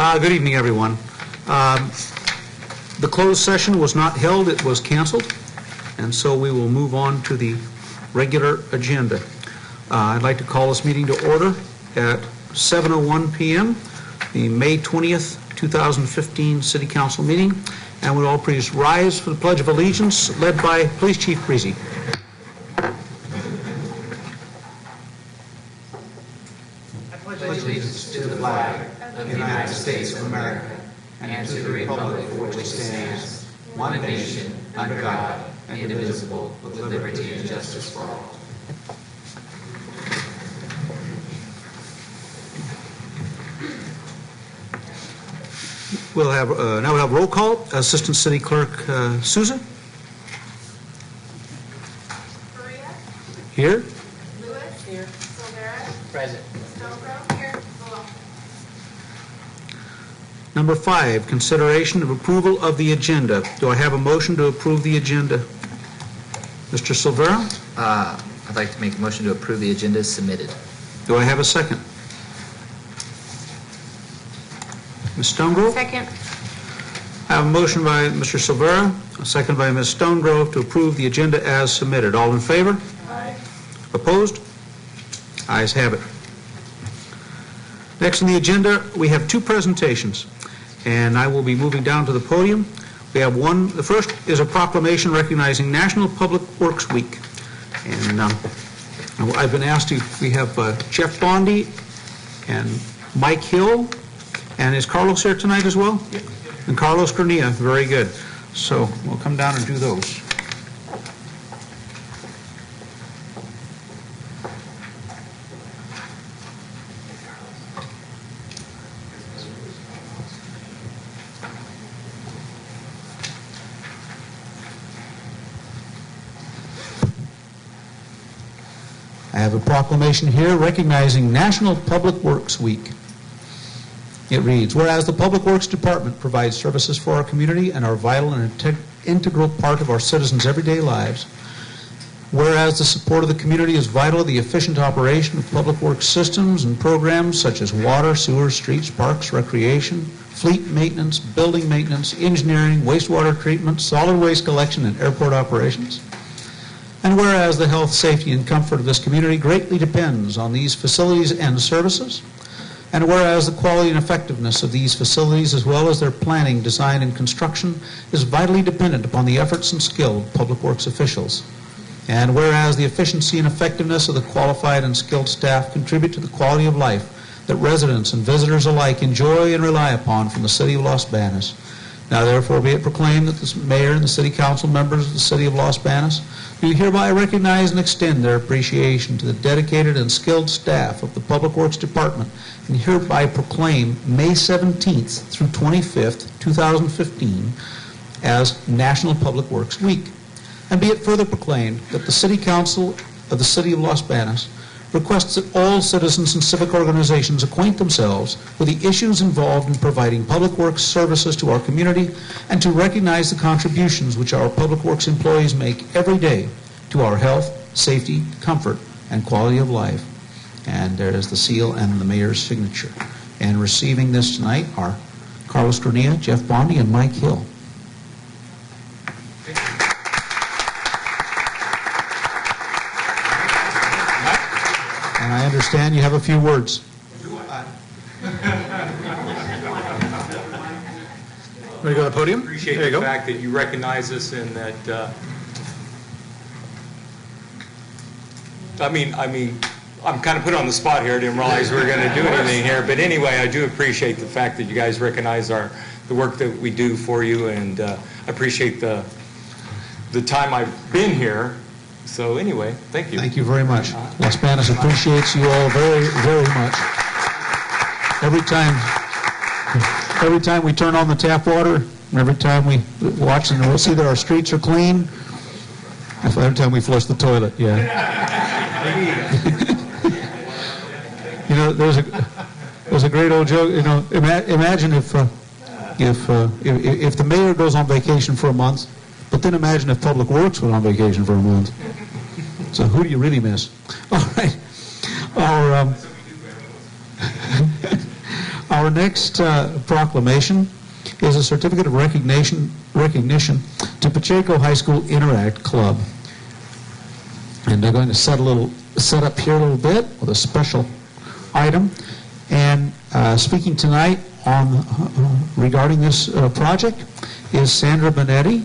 Good evening, everyone. The closed session was not held, it was canceled, and so we will move on to the regular agenda. I'd like to call this meeting to order at 7:01 p.m., the May 20th, 2015 City Council meeting, and would all please rise for the Pledge of Allegiance, led by Police Chief Breezy. I pledge allegiance to the flag of the United States of America and to the republic for which it stands, one nation, under God, indivisible, with liberty and justice for all. We'll have now we'll have roll call. Assistant City Clerk Souza. Correa. Here. Lewis. Here. Silvera. Present. Stonebrook. Here. Below. Number 5, consideration of approval of the agenda. Do I have a motion to approve the agenda? Mr. Silvera? I'd like to make a motion to approve the agenda as submitted. Do I have a second? Ms. Stonegrove? Second. I have a motion by Mr. Silvera, a second by Ms. Stonegrove to approve the agenda as submitted. All in favor? Aye. Opposed? Ayes have it. Next on the agenda, we have 2 presentations, and I will be moving down to the podium. We have one. The first is a proclamation recognizing National Public Works Week. And I've been asked to, we have Jeff Bondi and Mike Hill, and is Carlos here tonight as well? Yep. And Carlos Cornea, very good. So we'll come down and do those. I have a proclamation here recognizing National Public Works Week. It reads, whereas the Public Works Department provides services for our community and are vital and integral part of our citizens' everyday lives, whereas the support of the community is vital to the efficient operation of public works systems and programs such as water, sewer, streets, parks, recreation, fleet maintenance, building maintenance, engineering, wastewater treatment, solid waste collection, and airport operations. And whereas the health, safety, and comfort of this community greatly depends on these facilities and services, and whereas the quality and effectiveness of these facilities, as well as their planning, design, and construction, is vitally dependent upon the efforts and skill of public works officials, and whereas the efficiency and effectiveness of the qualified and skilled staff contribute to the quality of life that residents and visitors alike enjoy and rely upon from the City of Los Banos. Now therefore be it proclaimed that the Mayor and the City Council members of the City of Los Banos do hereby recognize and extend their appreciation to the dedicated and skilled staff of the Public Works Department, and hereby proclaim May 17th through 25th, 2015 as National Public Works Week. And be it further proclaimed that the City Council of the City of Los Banos requests that all citizens and civic organizations acquaint themselves with the issues involved in providing public works services to our community, and to recognize the contributions which our public works employees make every day to our health, safety, comfort, and quality of life. And there is the seal and the mayor's signature. And receiving this tonight are Carlos Cornea, Jeff Bondi, and Mike Hill. And I understand you have a few words. Ready to go to the podium? Appreciate there you the go. fact that you recognize us and that. I'm kind of put on the spot here. I didn't realize we were going to do anything here, but anyway, I do appreciate the fact that you guys recognize the work that we do for you, and I appreciate the time I've been here. So anyway, thank you. Thank you very much. Los Banos appreciates you all very, very much. Every time we turn on the tap water, every time we watch and we'll see that our streets are clean, every time we flush the toilet, yeah. You know, there's a great old joke. You know, imagine if the mayor goes on vacation for a month, but then imagine if Public Works went on vacation for a month. So who do you really miss? All right. Our next proclamation is a certificate of recognition to Pacheco High School Interact Club. And they're going to set up here a little bit with a special item. And speaking tonight regarding this project is Sandra Benetti,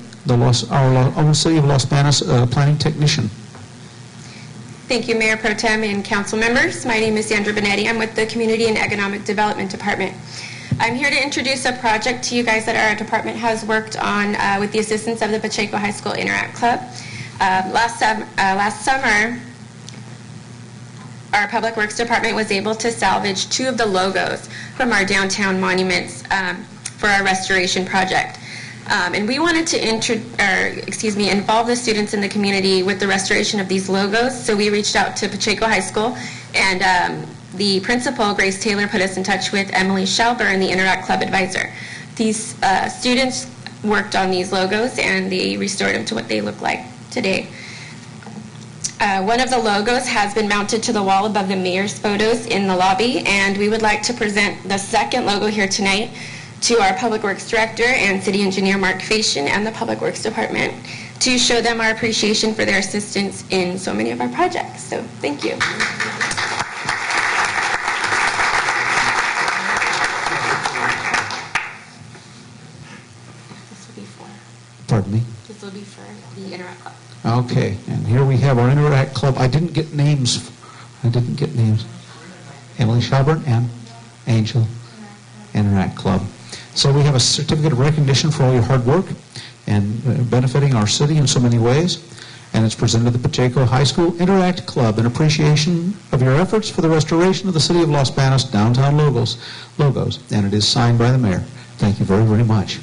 our own City of Los Banos planning technician. Thank you, Mayor Pro Tem and council members. My name is Sandra Benetti. I'm with the Community and Economic Development Department. I'm here to introduce a project to you guys that our department has worked on with the assistance of the Pacheco High School Interact Club. Last summer, our Public Works Department was able to salvage 2 of the logos from our downtown monuments for our restoration project. And we wanted to involve the students in the community with the restoration of these logos. So we reached out to Pacheco High School, and the principal, Grace Taylor, put us in touch with Emily Shelburne, the Interact Club advisor. These students worked on these logos, and they restored them to what they look like today. One of the logos has been mounted to the wall above the mayor's photos in the lobby, and we would like to present the second logo here tonight to our Public Works Director and City Engineer Mark Fashion and the Public Works Department to show them our appreciation for their assistance in so many of our projects. So, thank you. This will be for. Pardon me? This will be for the Interact Club. Okay, and here we have our Interact Club. I didn't get names. Emily Shelburne and Angel Interact Club. So we have a certificate of recognition for all your hard work and benefiting our city in so many ways. And it's presented to the Pacheco High School Interact Club in appreciation of your efforts for the restoration of the City of Los Banos downtown logos. And it is signed by the mayor. Thank you very, very much.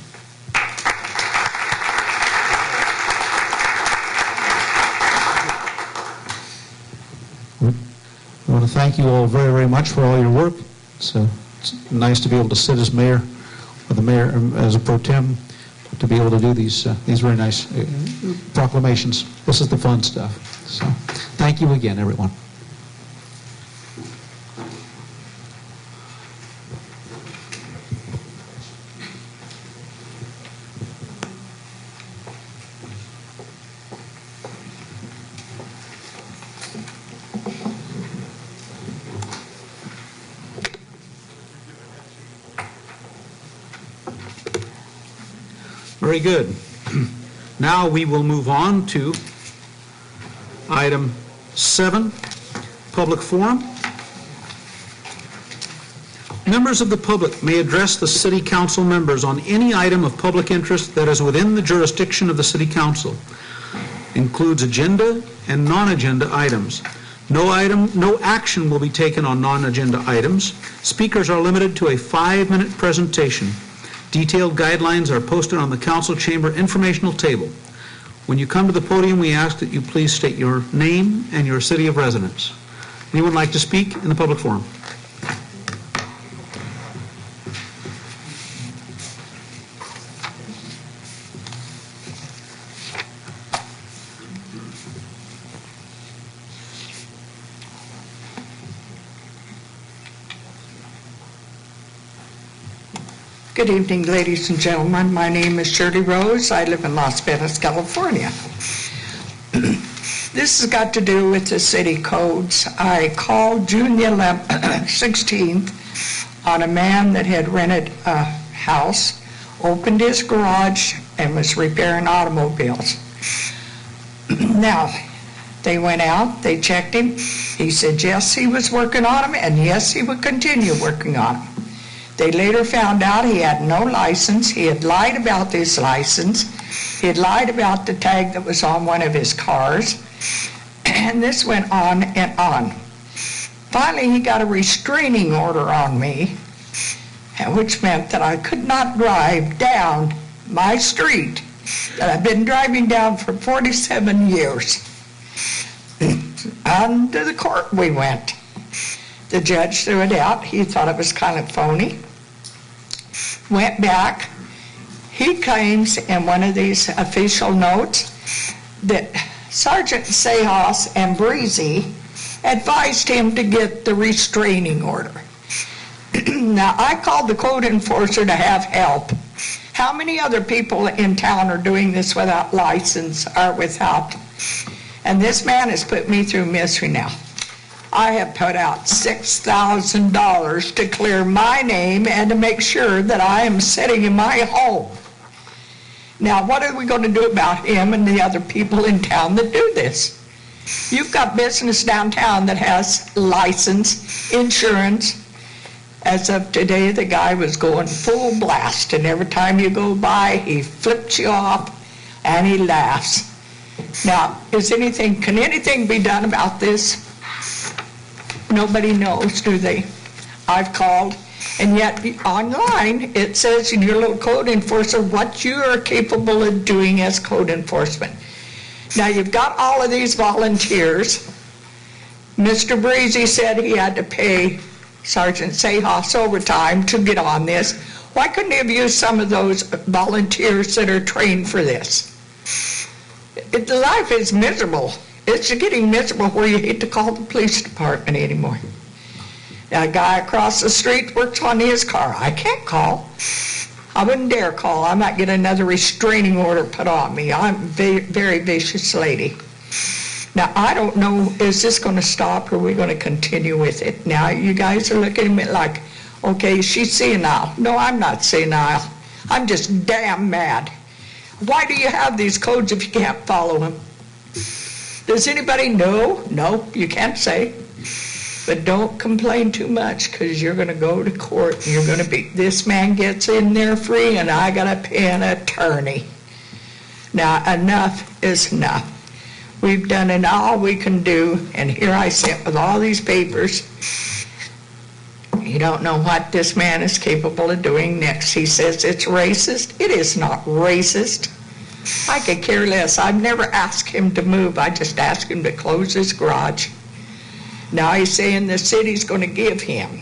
I want to thank you all very, very much for all your work. It's nice to be able to sit as mayor, or the mayor as a pro tem, to be able to do these very nice proclamations. This is the fun stuff. So, thank you again, everyone. Very good. Now we will move on to item 7, public forum. Members of the public may address the city council members on any item of public interest that is within the jurisdiction of the city council. Includes agenda and non-agenda items. No action will be taken on non-agenda items. Speakers are limited to a 5-minute presentation. Detailed guidelines are posted on the council chamber informational table. When you come to the podium, we ask that you please state your name and your city of residence. Anyone like to speak in the public forum? Good evening, ladies and gentlemen. My name is Shirley Rose. I live in Los Banos, California. This has got to do with the city codes. I called June the 16th on a man that had rented a house, opened his garage, and was repairing automobiles. Now, they went out, they checked him. He said yes, he was working on them, and yes, he would continue working on them. They later found out he had no license. He had lied about his license. He had lied about the tag that was on one of his cars. And this went on and on. Finally, he got a restraining order on me, which meant that I could not drive down my street that I've been driving down for 47 years. On to the court we went. The judge threw it out. He thought it was kind of phony. Went back. He claims in one of these official notes that Sergeant Sejas and Breezy advised him to get the restraining order. Now, I called the code enforcer to have help. How many other people in town are doing this without license or without? And this man has put me through misery now. I have put out $6,000 to clear my name and to make sure that I am sitting in my home. Now, what are we going to do about him and the other people in town that do this? You've got business downtown that has license, insurance. As of today, the guy was going full blast, and every time you go by, he flips you off and he laughs. Now, can anything be done about this? Nobody knows, do they? I've called, and yet online it says in your little code enforcer what you are capable of doing as code enforcement. Now, you've got all of these volunteers. Mr. Breezy said he had to pay Sergeant Sahas overtime to get on this. Why couldn't he have used some of those volunteers that are trained for this? The life is miserable. It's getting miserable where you hate to call the police department anymore. Now, a guy across the street works on his car. I can't call. I wouldn't dare call. I might get another restraining order put on me. I'm a very vicious lady. Now, I don't know, is this going to stop or are we going to continue with it? Now, you guys are looking at me like, okay, she's senile. No, I'm not senile. I'm just damn mad. Why do you have these codes if you can't follow them? Does anybody know? No, you can't say. But don't complain too much because you're going to go to court and you're going to be, this man gets in there free and I got to pay an attorney. Now, enough is enough. We've done it all we can do, and here I sit with all these papers. You don't know what this man is capable of doing next. He says it's racist. It is not racist. I could care less. I've never asked him to move. I just asked him to close his garage. Now he's saying the city's going to give him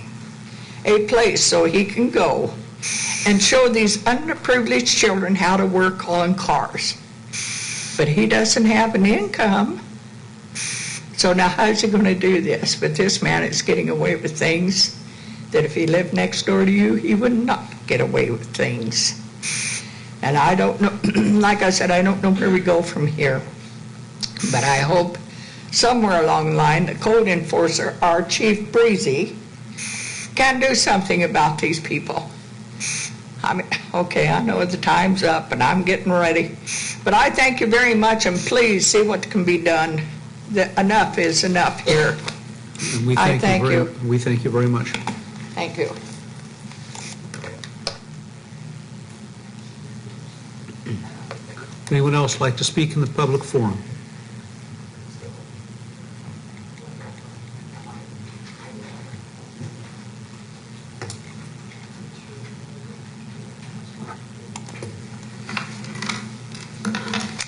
a place so he can go and show these underprivileged children how to work on cars. But he doesn't have an income. So now how's he going to do this? But this man is getting away with things that if he lived next door to you, he would not get away with things. And I don't know, like I said, I don't know where we go from here. But I hope somewhere along the line, the code enforcer, our Chief Breezy, can do something about these people. I mean, okay, I know the time's up and I'm getting ready. But I thank you very much, and please see what can be done. Enough is enough here. And we thank you. We thank you very much. Thank you. Anyone else like to speak in the public forum?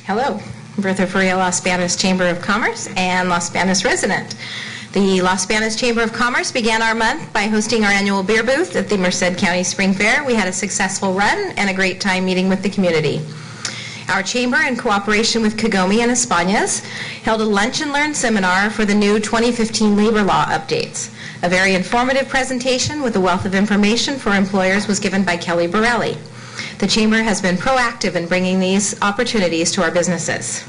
Hello, Bertha Faria, Los Banos Chamber of Commerce and Los Banos resident. The Los Banos Chamber of Commerce began our month by hosting our annual beer booth at the Merced County Spring Fair. We had a successful run and a great time meeting with the community. Our chamber, in cooperation with Kagome and Españas, held a lunch and learn seminar for the new 2015 labor law updates. A very informative presentation with a wealth of information for employers was given by Kelly Borelli. The Chamber has been proactive in bringing these opportunities to our businesses.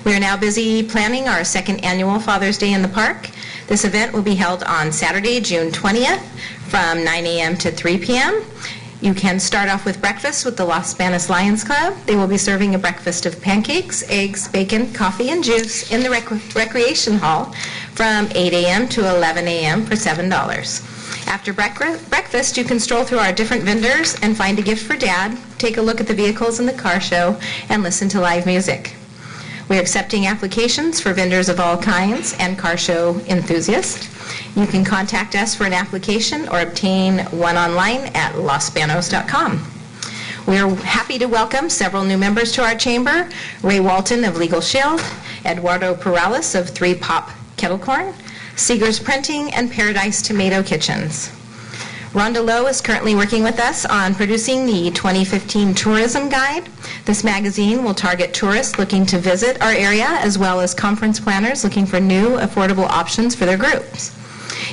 We are now busy planning our second annual Father's Day in the Park. This event will be held on Saturday, June 20th from 9 a.m. to 3 p.m. You can start off with breakfast with the Los Banos Lions Club. They will be serving a breakfast of pancakes, eggs, bacon, coffee, and juice in the recreation hall from 8 a.m. to 11 a.m. for $7. After breakfast, you can stroll through our different vendors and find a gift for Dad, take a look at the vehicles in the car show, and listen to live music. We're accepting applications for vendors of all kinds and car show enthusiasts. You can contact us for an application or obtain one online at losbanos.com. We're happy to welcome several new members to our chamber: Ray Walton of Legal Shield, Eduardo Perales of 3 Pop Kettle Corn, Seeger's Printing, and Paradise Tomato Kitchens. Rhonda Lowe is currently working with us on producing the 2015 Tourism Guide. This magazine will target tourists looking to visit our area as well as conference planners looking for new, affordable options for their groups.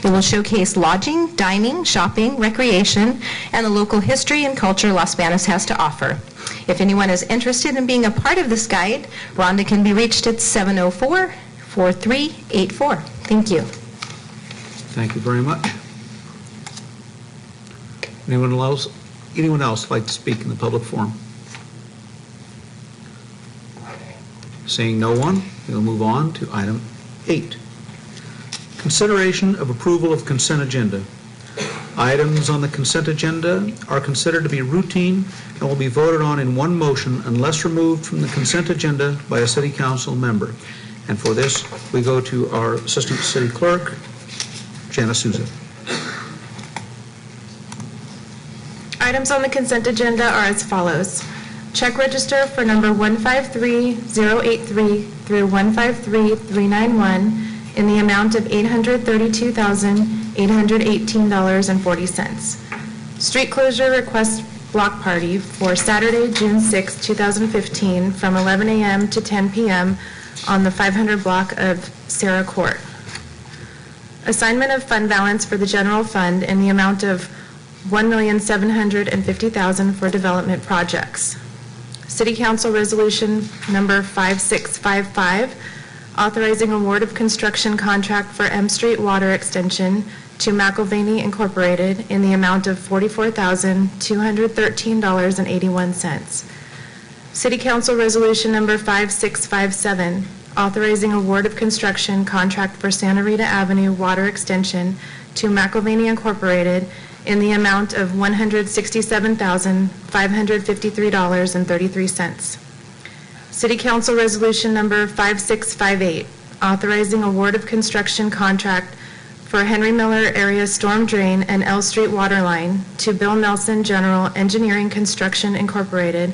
It will showcase lodging, dining, shopping, recreation, and the local history and culture Las Banas has to offer. If anyone is interested in being a part of this guide, Rhonda can be reached at 704-4384. Thank you. Thank you very much. Anyone else like to speak in the public forum? Seeing no one, we'll move on to item 8. Consideration of approval of consent agenda. Items on the consent agenda are considered to be routine and will be voted on in one motion unless removed from the consent agenda by a city council member. And for this, we go to our Assistant City Clerk, Jana Souza. Items on the consent agenda are as follows. Check register for number 153083 through 153391 in the amount of $832,818.40. Street closure request block party for Saturday, June 6, 2015 from 11 a.m. to 10 p.m. on the 500 block of Sarah Court. Assignment of fund balance for the general fund in the amount of $1,750,000 for development projects. City Council Resolution Number 5655, authorizing award of construction contract for M Street Water Extension to McIlvaney Incorporated in the amount of $44,213.81. City Council Resolution Number 5657, authorizing award of construction contract for Santa Rita Avenue Water Extension to McIlvaney Incorporated in the amount of $167,553.33. City Council Resolution Number 5658, authorizing award of construction contract for Henry Miller Area Storm Drain and L Street Water Line to Bill Nelson General Engineering Construction Incorporated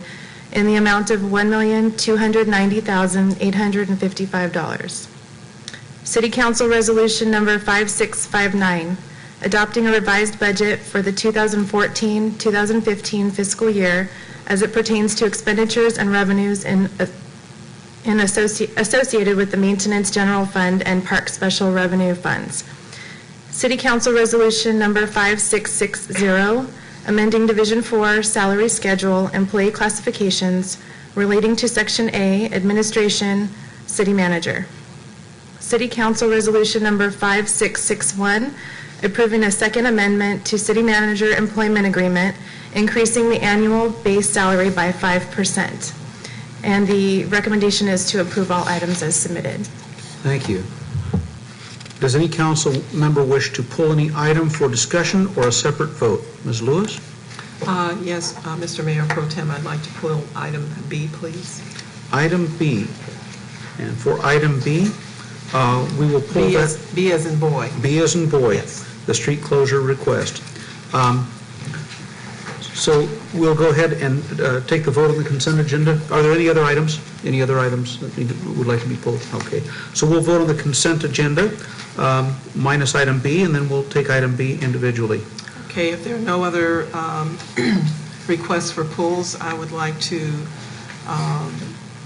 in the amount of $1,290,855. City Council Resolution Number 5659, adopting a revised budget for the 2014-2015 fiscal year as it pertains to expenditures and revenues associated with the Maintenance General Fund and Park Special Revenue Funds. City Council Resolution Number 5660, amending Division 4 Salary Schedule, Employee Classifications relating to Section A, Administration, City Manager. City Council Resolution Number 5661, approving a second amendment to City Manager Employment Agreement, increasing the annual base salary by 5%. And the recommendation is to approve all items as submitted. Thank you. Does any council member wish to pull any item for discussion or a separate vote? Ms. Lewis? Yes, Mr. Mayor Pro Tem, I'd like to pull item B, please. Item B. And for item B, we will pull B that. B as in boy. B as in boy. Yes. The street closure request. So we'll go ahead and take the vote on the consent agenda. Are there any other items? Any other items that would like to be pulled? Okay. So we'll vote on the consent agenda minus item B, and then we'll take item B individually. Okay, if there are no other requests for pulls, I would like to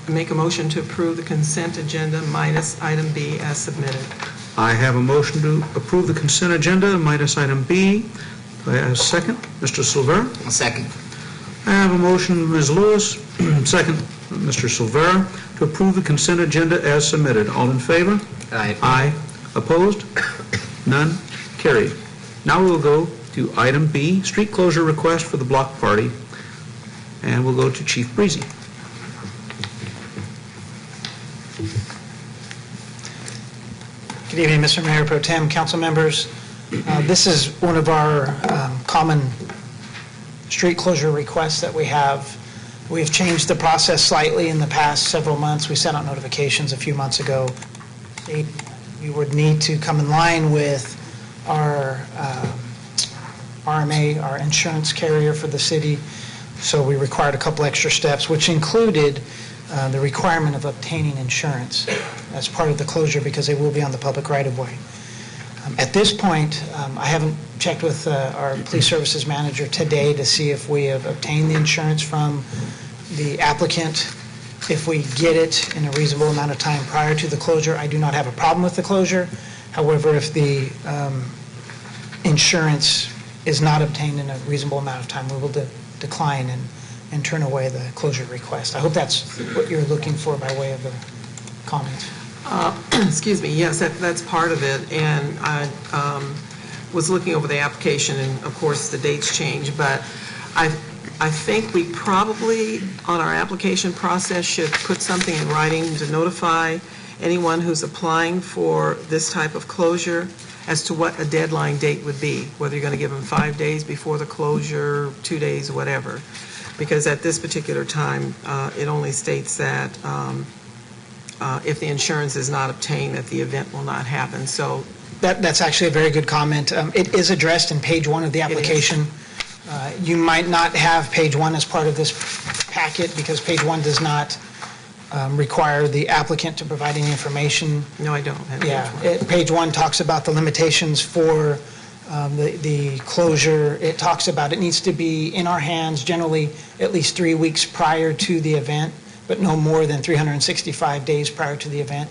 make a motion to approve the consent agenda minus item B as submitted. I have a motion to approve the consent agenda minus item B. Do I have a second? Mr. Silvera? A second. I have a motion, Ms. Lewis, second, Mr. Silvera, to approve the consent agenda as submitted. All in favor? Aye. Aye. Opposed? None? Carried. Now we'll go to item B, street closure request for the block party, and we'll go to Chief Breezy. Good evening, Mr. Mayor Pro Tem, council members. This is one of our common street closure requests that we have. We've changed the process slightly in the past several months. We sent out notifications a few months ago. We would need to come in line with our RMA, our insurance carrier for the city. So we required a couple extra steps, which included the requirement of obtaining insurance as part of the closure because they will be on the public right-of-way. At this point, I haven't checked with our police services manager today to see if we have obtained the insurance from the applicant. If we get it in a reasonable amount of time prior to the closure, I do not have a problem with the closure. However, if the insurance is not obtained in a reasonable amount of time, we will decline and turn away the closure request. I hope that's what you're looking for by way of a comment. Excuse me, yes, that's part of it, and I was looking over the application, and of course, the dates change, but I think we probably, on our application process, should put something in writing to notify anyone who's applying for this type of closure as to what a deadline date would be, whether you're going to give them 5 days before the closure, 2 days, whatever. Because at this particular time, it only states that if the insurance is not obtained, that the event will not happen. So That's actually a very good comment. It is addressed in page 1 of the application. You might not have page 1 as part of this packet because page 1 does not require the applicant to provide any information. No, I don't have Page 1 talks about the limitations for the closure. It talks about it needs to be in our hands generally at least 3 weeks prior to the event, but no more than 365 days prior to the event.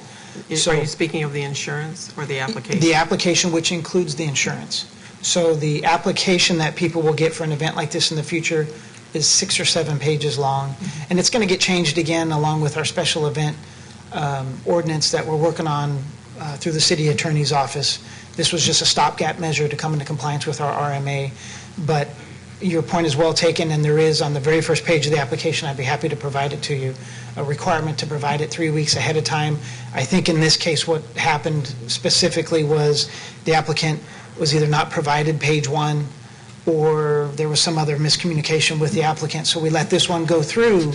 Are you speaking of the insurance or the application? The application, which includes the insurance. So the application that people will get for an event like this in the future is 6 or 7 pages long, and it's going to get changed again along with our special event ordinance that we're working on through the city attorney's office. This was just a stopgap measure to come into compliance with our RMA, but your point is well taken, and there is on the very first page of the application, I'd be happy to provide it to you, a requirement to provide it 3 weeks ahead of time. I think in this case what happened specifically was the applicant was either not provided page 1 or there was some other miscommunication with the applicant, so we let this one go through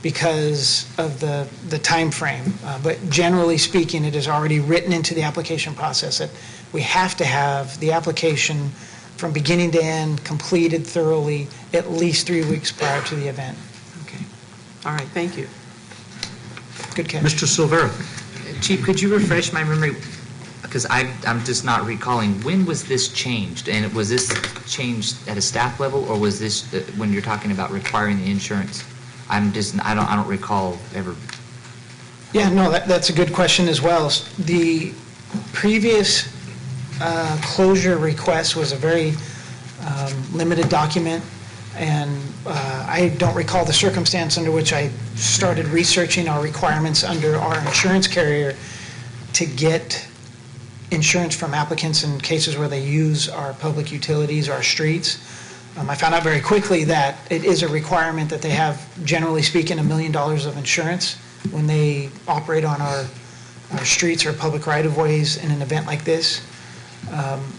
because of the time frame. But generally speaking, it is already written into the application process that we have to have the application from beginning to end completed thoroughly at least 3 weeks prior to the event. Okay. All right, thank you. Good catch. Mr. Silvera. Chief, could you refresh my memory? Because I'm just not recalling, when was this changed? And was this changed at a staff level, or was this when you're talking about requiring the insurance? I don't recall ever. Yeah, no, that's a good question as well. The previous closure request was a very limited document, and I don't recall the circumstance under which I started researching our requirements under our insurance carrier to get insurance from applicants in cases where they use our public utilities, our streets. I found out very quickly that it is a requirement that they have, generally speaking, $1 million of insurance when they operate on our streets or public right-of-ways in an event like this.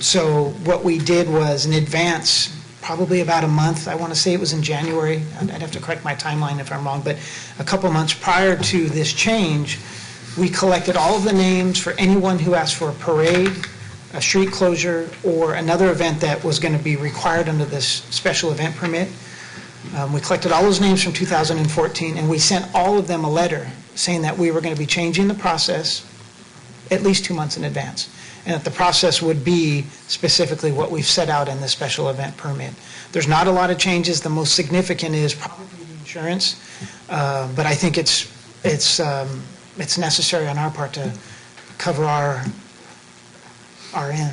So what we did was in advance, probably about a month, I want to say it was in January, I'd have to correct my timeline if I'm wrong, but a couple months prior to this change, we collected all of the names for anyone who asked for a parade, a street closure, or another event that was going to be required under this special event permit. We collected all those names from 2014, and we sent all of them a letter saying that we were going to be changing the process at least 2 months in advance, and that the process would be specifically what we've set out in the special event permit. There's not a lot of changes. The most significant is probably the insurance, but I think it's necessary on our part to cover our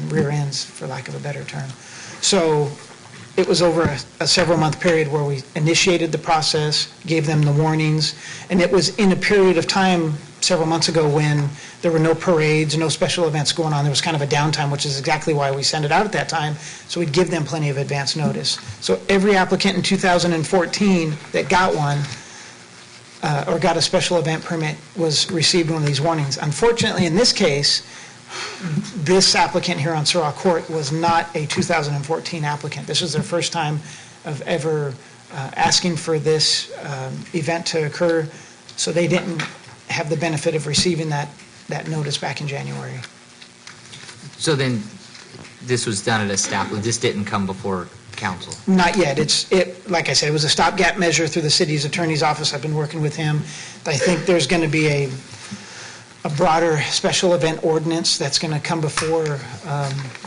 rear ends, for lack of a better term. So it was over a several-month period where we initiated the process, gave them the warnings, and it was in a period of time several months ago when there were no parades, no special events going on. There was kind of a downtime, which is exactly why we sent it out at that time, so we'd give them plenty of advance notice. So every applicant in 2014 that got one or got a special event permit received one of these warnings. Unfortunately, in this case, this applicant here on Surratt Court was not a 2014 applicant. This was their first time of ever asking for this event to occur, so they didn't have the benefit of receiving that notice back in January. So then this was done at a staff level. This didn't come before council? Not yet. Like I said, it was a stopgap measure through the city's attorney's office. I've been working with him. I think there's going to be a broader special event ordinance that's going to come before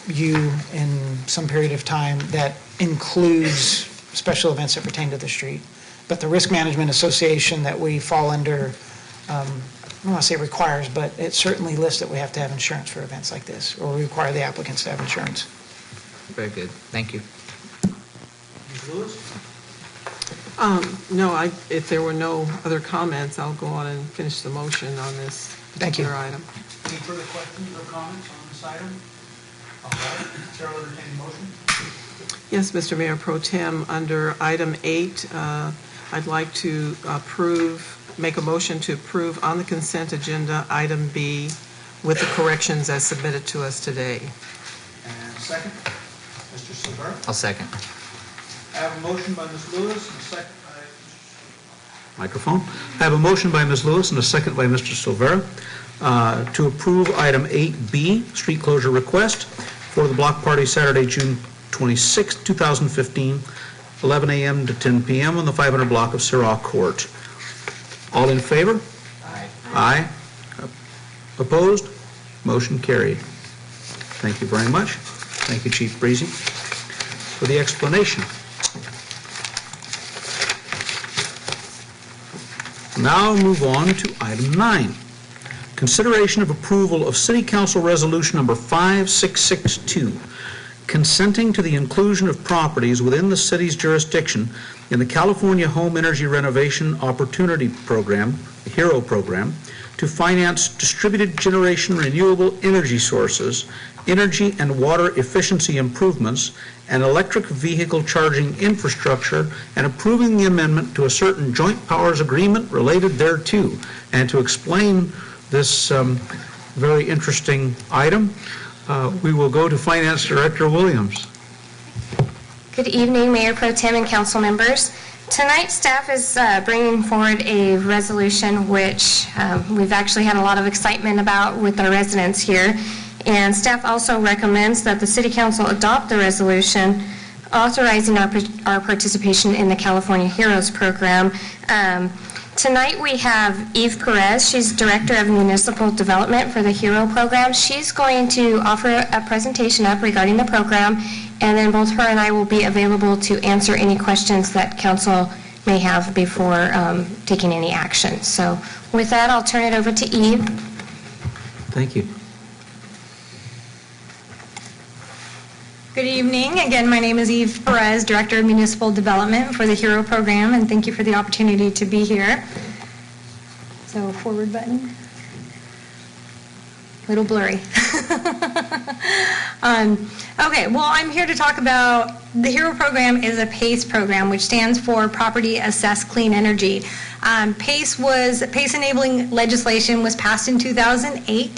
you in some period of time that includes special events that pertain to the street. But the Risk Management Association that we fall under, I don't want to say requires, but it certainly lists that we have to have insurance for events like this, or we require the applicants to have insurance. Very good. Thank you. Ms. Lewis? No, if there were no other comments, I'll go on and finish the motion on this Thank you. particular item. Any further questions or comments on this item? All right, Chair will entertain a motion. Yes, Mr. Mayor Pro Tem, under item 8, I'd like to make a motion to approve on the consent agenda item B with the corrections as submitted to us today. And second, Mr. Silvera. I'll second. I have a motion by Ms. Lewis and a second by... Microphone. I have a motion by Ms. Lewis and a second by Mr. Silvera to approve item 8B, street closure request for the block party Saturday, June 26, 2015, 11 a.m. to 10 p.m. on the 500 block of Sirrah Court. All in favor? Aye. Aye. Opposed? Motion carried. Thank you very much. Thank you, Chief Breezy, for the explanation. Now move on to item 9. Consideration of approval of City Council Resolution Number 5662, consenting to the inclusion of properties within the city's jurisdiction in the California Home Energy Renovation Opportunity Program, the HERO program, to finance distributed generation renewable energy sources, energy and water efficiency improvements, and electric vehicle charging infrastructure, and approving the amendment to a certain joint powers agreement related thereto. And to explain this very interesting item, we will go to Finance Director Williams. Good evening, Mayor Pro Tem and council members. Tonight, staff is bringing forward a resolution which we've actually had a lot of excitement about with our residents here. And staff also recommends that the City Council adopt the resolution authorizing our participation in the California Heroes program. Tonight we have Eve Perez. She's Director of Municipal Development for the HERO program. She's going to offer a presentation up regarding the program, and then both her and I will be available to answer any questions that council may have before taking any action. So with that, I'll turn it over to Eve. Thank you. Good evening. Again, my name is Eve Perez, Director of Municipal Development for the HERO program, and thank you for the opportunity to be here. So, forward button. A little blurry. Okay, well, I'm here to talk about the HERO program is a PACE program, which stands for Property Assessed Clean Energy. PACE enabling legislation was passed in 2008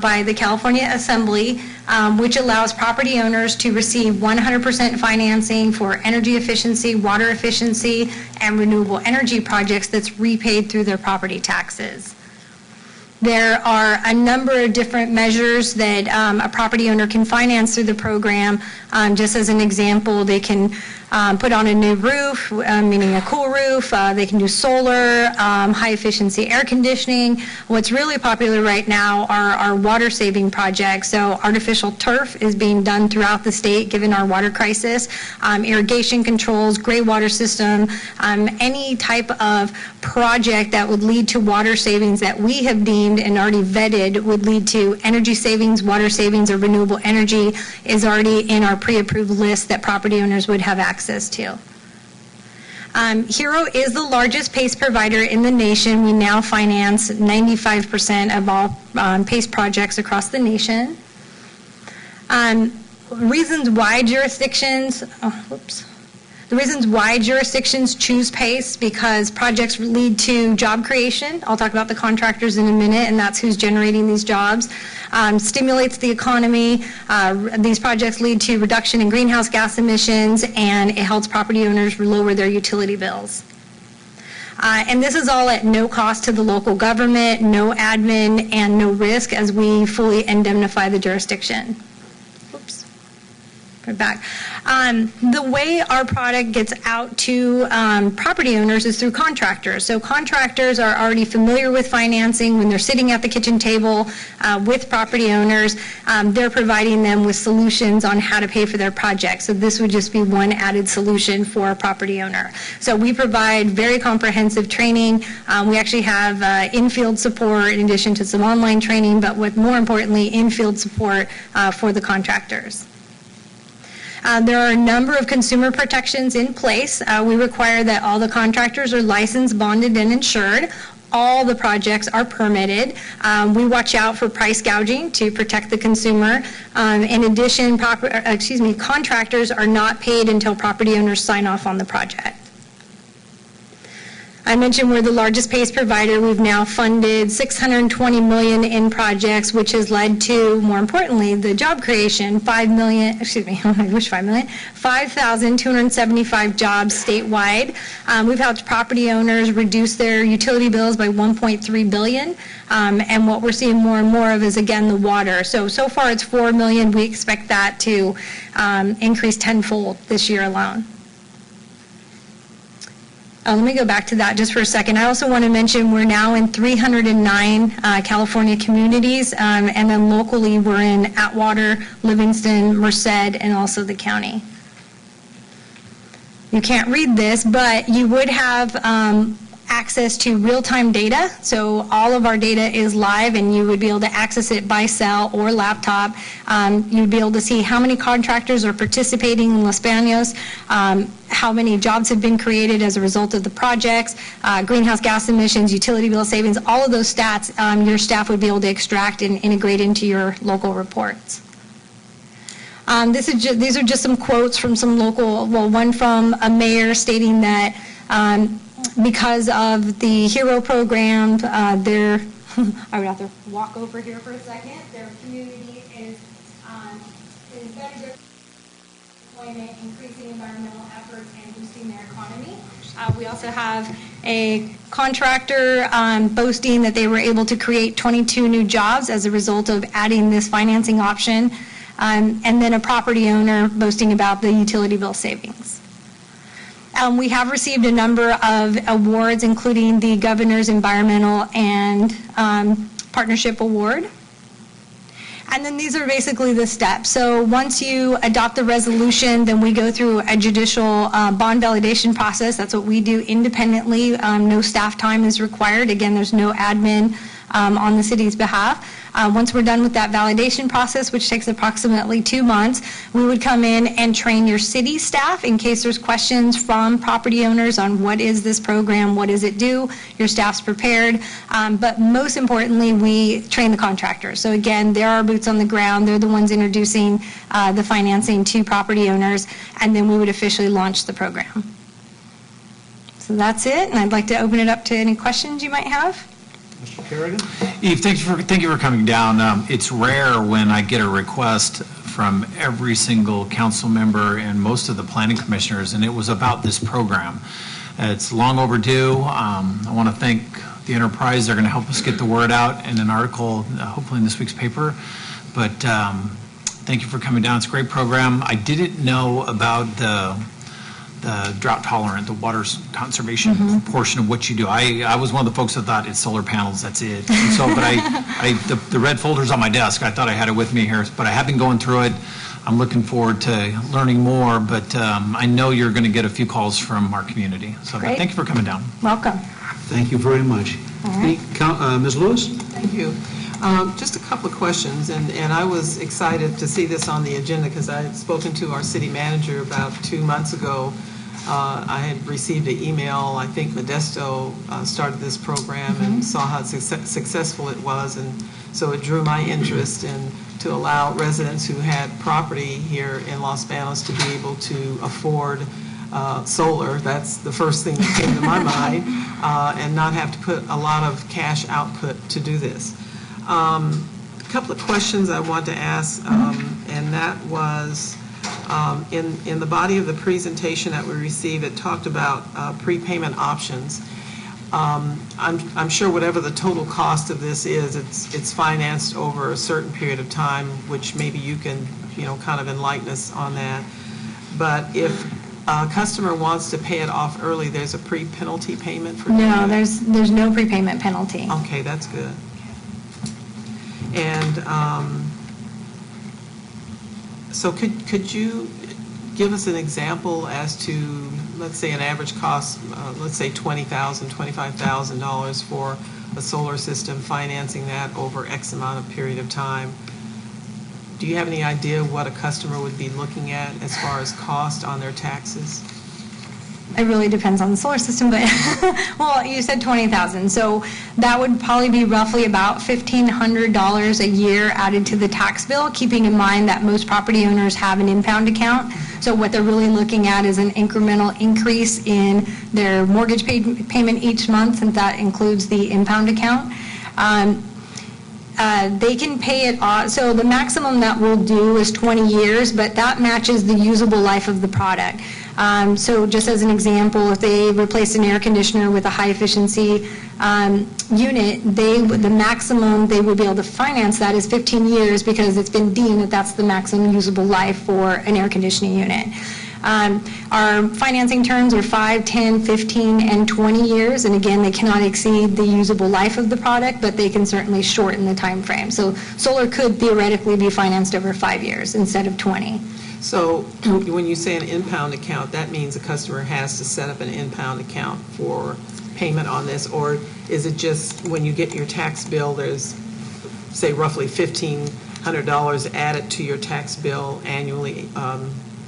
by the California Assembly, which allows property owners to receive 100% financing for energy efficiency, water efficiency, and renewable energy projects that's repaid through their property taxes. There are a number of different measures that a property owner can finance through the program. Just as an example, they can put on a new roof, meaning a cool roof. They can do solar, high efficiency air conditioning. What's really popular right now are water saving projects. So artificial turf is being done throughout the state given our water crisis. Irrigation controls, gray water system, any type of project that would lead to water savings that we have deemed and already vetted would lead to energy savings, water savings, or renewable energy is already in our pre-approved list that property owners would have access to. HERO is the largest PACE provider in the nation. We now finance 95% of all PACE projects across the nation. Reasons why jurisdictions, The reasons why jurisdictions choose PACE, because projects lead to job creation. I'll talk about the contractors in a minute, and that's who's generating these jobs. Stimulates the economy. These projects lead to reduction in greenhouse gas emissions, and it helps property owners lower their utility bills. And this is all at no cost to the local government, no admin, and no risk as we fully indemnify the jurisdiction. Oops. Put it back. The way our product gets out to property owners is through contractors. So contractors are already familiar with financing. When they're sitting at the kitchen table with property owners, they're providing them with solutions on how to pay for their project. So this would just be one added solution for a property owner. So we provide very comprehensive training. We actually have in-field support in addition to some online training, but more importantly, in-field support for the contractors. There are a number of consumer protections in place. We require that all the contractors are licensed, bonded, and insured. All the projects are permitted. We watch out for price gouging to protect the consumer. In addition, contractors are not paid until property owners sign off on the project. I mentioned we're the largest PACE provider. We've now funded $620 million in projects, which has led to, more importantly, the job creation, 5,275 jobs statewide. We've helped property owners reduce their utility bills by $1.3 billion. And what we're seeing more and more of is, again, the water. So far it's $4 million. We expect that to increase tenfold this year alone. Let me go back to that just for a second. I also want to mention we're now in 309 California communities, and then locally we're in Atwater, Livingston, Merced, and also the county. You can't read this, but you would have access to real-time data. So all of our data is live, and you would be able to access it by cell or laptop. You'd be able to see how many contractors are participating in Los Banos, how many jobs have been created as a result of the projects, greenhouse gas emissions, utility bill savings, all of those stats your staff would be able to extract and integrate into your local reports. These are just some quotes from some local, one from a mayor stating that because of the HERO program, I would have to walk over here for a second. Their community is better employment, increasing environmental efforts, and boosting their economy. We also have a contractor boasting that they were able to create 22 new jobs as a result of adding this financing option, and then a property owner boasting about the utility bill savings. We have received a number of awards, including the Governor's Environmental and Partnership Award. And then these are basically the steps. So once you adopt the resolution, then we go through a judicial bond validation process. That's what we do independently. No staff time is required. Again, there's no admin on the city's behalf. Once we're done with that validation process, which takes approximately 2 months, we would come in and train your city staff in case there's questions from property owners on what is this program, what does it do. Your staff's prepared. But most importantly, we train the contractors. So again, they're our boots on the ground. They're the ones introducing the financing to property owners, and then we would officially launch the program. So that's it, and I'd like to open it up to any questions you might have. Mr. Kerrigan? Eve, thank you for coming down. It's rare when I get a request from every single council member and most of the planning commissioners, and it was about this program. It's long overdue. I want to thank the enterprise. They're going to help us get the word out in an article, hopefully in this week's paper. But thank you for coming down. It's a great program. I didn't know about the drought tolerant, the water conservation portion of what you do. I was one of the folks that thought it's solar panels, that's it. And so, but the red folder's on my desk. I thought I had it with me here, but I have been going through it. I'm looking forward to learning more, but I know you're going to get a few calls from our community. So thank you for coming down. Welcome. Thank you very much. All right. Ms. Lewis? Thank you. Just a couple of questions, and I was excited to see this on the agenda because I had spoken to our city manager about 2 months ago. I had received an email, I think Modesto started this program and saw how successful it was, and so it drew my interest in to allow residents who had property here in Los Banos to be able to afford solar. That's the first thing that came to my mind, and not have to put a lot of cash output to do this. A couple of questions I want to ask, and that was in the body of the presentation that we received, it talked about prepayment options. I'm sure whatever the total cost of this is, it's financed over a certain period of time, which maybe you can, kind of enlighten us on that. But if a customer wants to pay it off early, there's a pre-penalty payment for No, there's no prepayment penalty. Okay, that's good. And so could you give us an example as to, let's say, an average cost, let's say $20,000, $25,000 for a solar system, financing that over X amount of period of time? do you have any idea what a customer would be looking at as far as cost on their taxes? It really depends on the solar system, but, well, you said 20,000, so that would probably be roughly about $1,500 a year added to the tax bill, keeping in mind that most property owners have an impound account. So what they're really looking at is an incremental increase in their mortgage payment each month, and that includes the impound account. They can pay it off, so the maximum that we'll do is 20 years, but that matches the usable life of the product. So just as an example, if they replace an air conditioner with a high-efficiency unit, the maximum they would be able to finance that is 15 years because it's been deemed that that's the maximum usable life for an air conditioning unit. Our financing terms are 5, 10, 15, and 20 years, and again, they cannot exceed the usable life of the product, but they can certainly shorten the time frame. So solar could theoretically be financed over 5 years instead of 20. So when you say an impound account, that means a customer has to set up an impound account for payment on this, or is it just when you get your tax bill, there's, say, roughly $1,500 added to your tax bill annually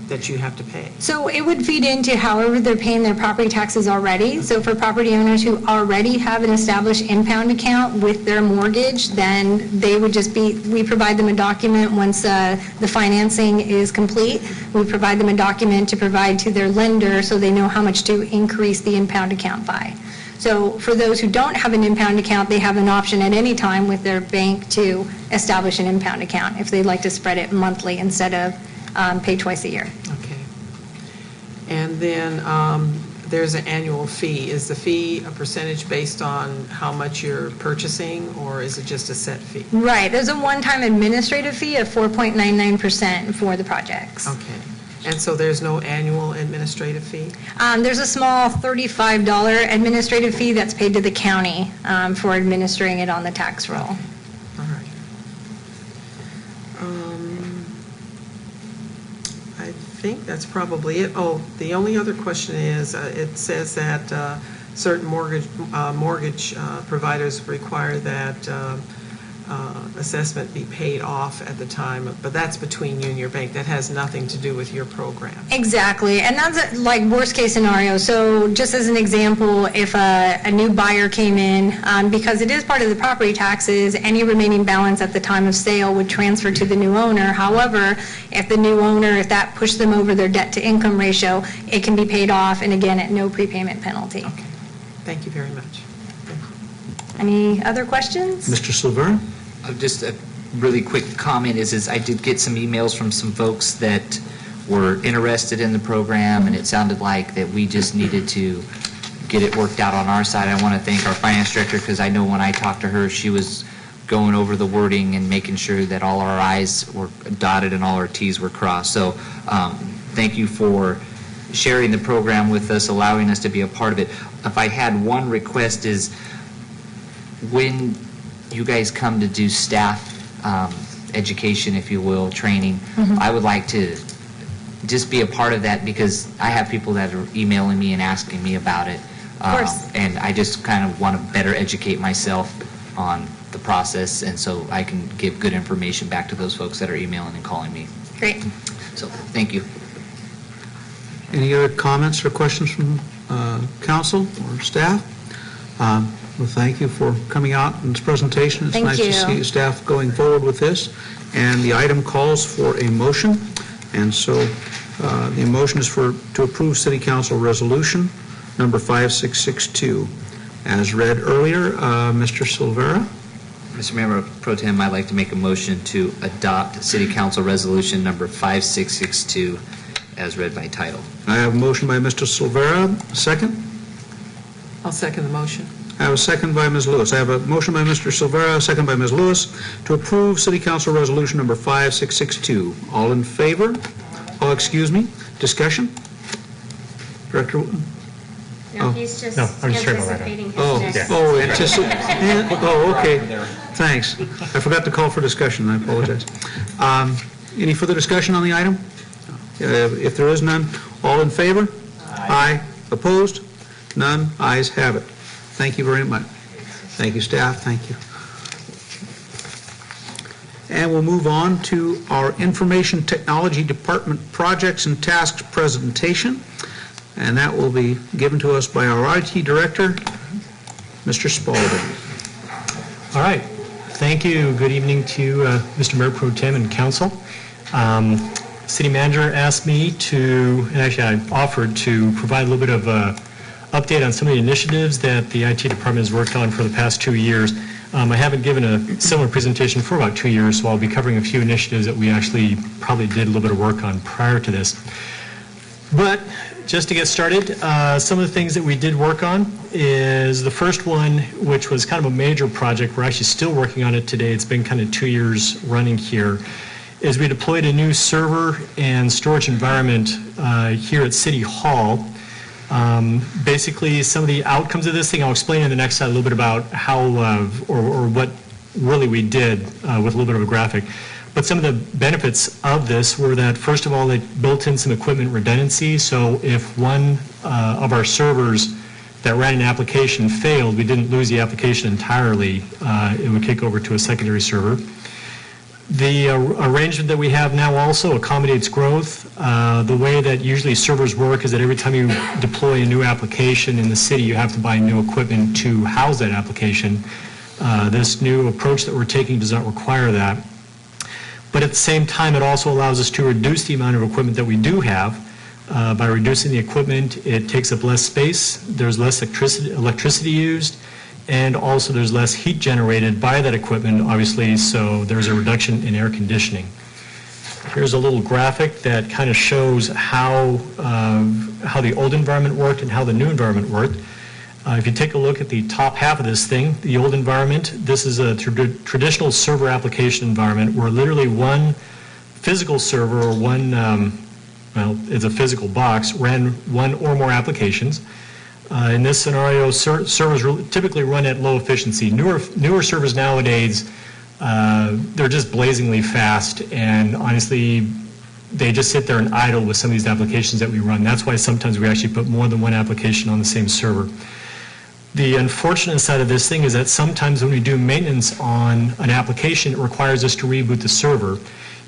that you have to pay? So it would feed into however they're paying their property taxes already. So for property owners who already have an established impound account with their mortgage, then they would just be, we provide them a document once the financing is complete. We provide them a document to provide to their lender so they know how much to increase the impound account by. So for those who don't have an impound account, they have an option at any time with their bank to establish an impound account if they'd like to spread it monthly instead of pay twice a year. Okay. And then there's an annual fee. Is the fee a percentage based on how much you're purchasing, or is it just a set fee? Right. There's a one-time administrative fee of 4.99% for the projects. Okay. And so there's no annual administrative fee? There's a small $35 administrative fee that's paid to the county for administering it on the tax roll. All right. I think that's probably it. Oh, the only other question is, it says that certain mortgage providers require that assessment be paid off at the time, but that's between you and your bank. That has nothing to do with your program. Exactly, and that's like worst case scenario. So just as an example, if a new buyer came in, because it is part of the property taxes, any remaining balance at the time of sale would transfer to the new owner. However, if the new owner, if that pushed them over their debt to income ratio, it can be paid off, and again, at no prepayment penalty. Okay. Thank you very much. Any other questions? Mr. Silvera? Just a really quick comment is I did get some emails from some folks that were interested in the program, and it sounded like that we just needed to get it worked out on our side. I want to thank our finance director, because I know when I talked to her, she was going over the wording and making sure that all our I's were dotted and all our T's were crossed. So thank you for sharing the program with us, allowing us to be a part of it. If I had one request is, when you guys come to do staff education, if you will, training, I would like to just be a part of that, because I have people that are emailing me and asking me about it. Of course. And I just kind of want to better educate myself on the process, and so I can give good information back to those folks that are emailing and calling me. Great. So, thank you. Any other comments or questions from council or staff? Well, thank you for coming out in this presentation. It's nice to see staff going forward with this. And the item calls for a motion. And so the motion is to approve City Council Resolution number 5662. As read earlier, Mr. Silvera. Mr. Mayor Pro Tem, I'd like to make a motion to adopt City Council Resolution number 5662 as read by title. I have a motion by Mr. Silvera. Second? I'll second the motion. I have a second by Ms. Lewis. I have a motion by Mr. Silvera, a second by Ms. Lewis, to approve City Council Resolution number 5662. All in favor? Oh, excuse me. Discussion? Director Wood? No, he's just anticipating his next. Okay. Thanks. I forgot to call for discussion. I apologize. Any further discussion on the item? If there is none, all in favor? Aye. Opposed? None. Ayes have it. Thank you very much. Thank you, staff. Thank you. And we'll move on to our Information Technology Department projects and tasks presentation. And that will be given to us by our IT Director, Mr. Spaulding. All right. Thank you. Good evening to you, Mr. Mayor Pro Tem and Council. City Manager asked me to, and actually I offered to provide a little bit of update on some of the initiatives that the IT department has worked on for the past 2 years. I haven't given a similar presentation for about 2 years, so I'll be covering a few initiatives that we actually probably did a little bit of work on prior to this. But just to get started, some of the things that we did work on is the first one, which was kind of a major project. We're actually still working on it today. It's been kind of 2 years running here, is we deployed a new server and storage environment here at City Hall. Basically, some of the outcomes of this thing, I'll explain in the next slide a little bit about how or what really we did with a little bit of a graphic. But some of the benefits of this were that, first of all, it built in some equipment redundancy. So if one of our servers that ran an application failed, we didn't lose the application entirely. It would kick over to a secondary server. The arrangement that we have now also accommodates growth. The way that usually servers work is that every time you deploy a new application in the city, you have to buy new equipment to house that application. This new approach that we're taking does not require that. But at the same time, it also allows us to reduce the amount of equipment that we do have. By reducing the equipment, it takes up less space, there's less electricity used, and also there's less heat generated by that equipment, obviously, so there's a reduction in air conditioning. Here's a little graphic that kind of shows how the old environment worked and how the new environment worked. If you take a look at the top half of this thing, the old environment, this is a traditional server application environment where literally one physical server or one, well, it's a physical box, ran one or more applications. In this scenario, servers typically run at low efficiency. Newer servers nowadays, they're just blazingly fast, and honestly, they just sit there and idle with some of these applications that we run. That's why sometimes we actually put more than one application on the same server. The unfortunate side of this thing is that sometimes when we do maintenance on an application, it requires us to reboot the server.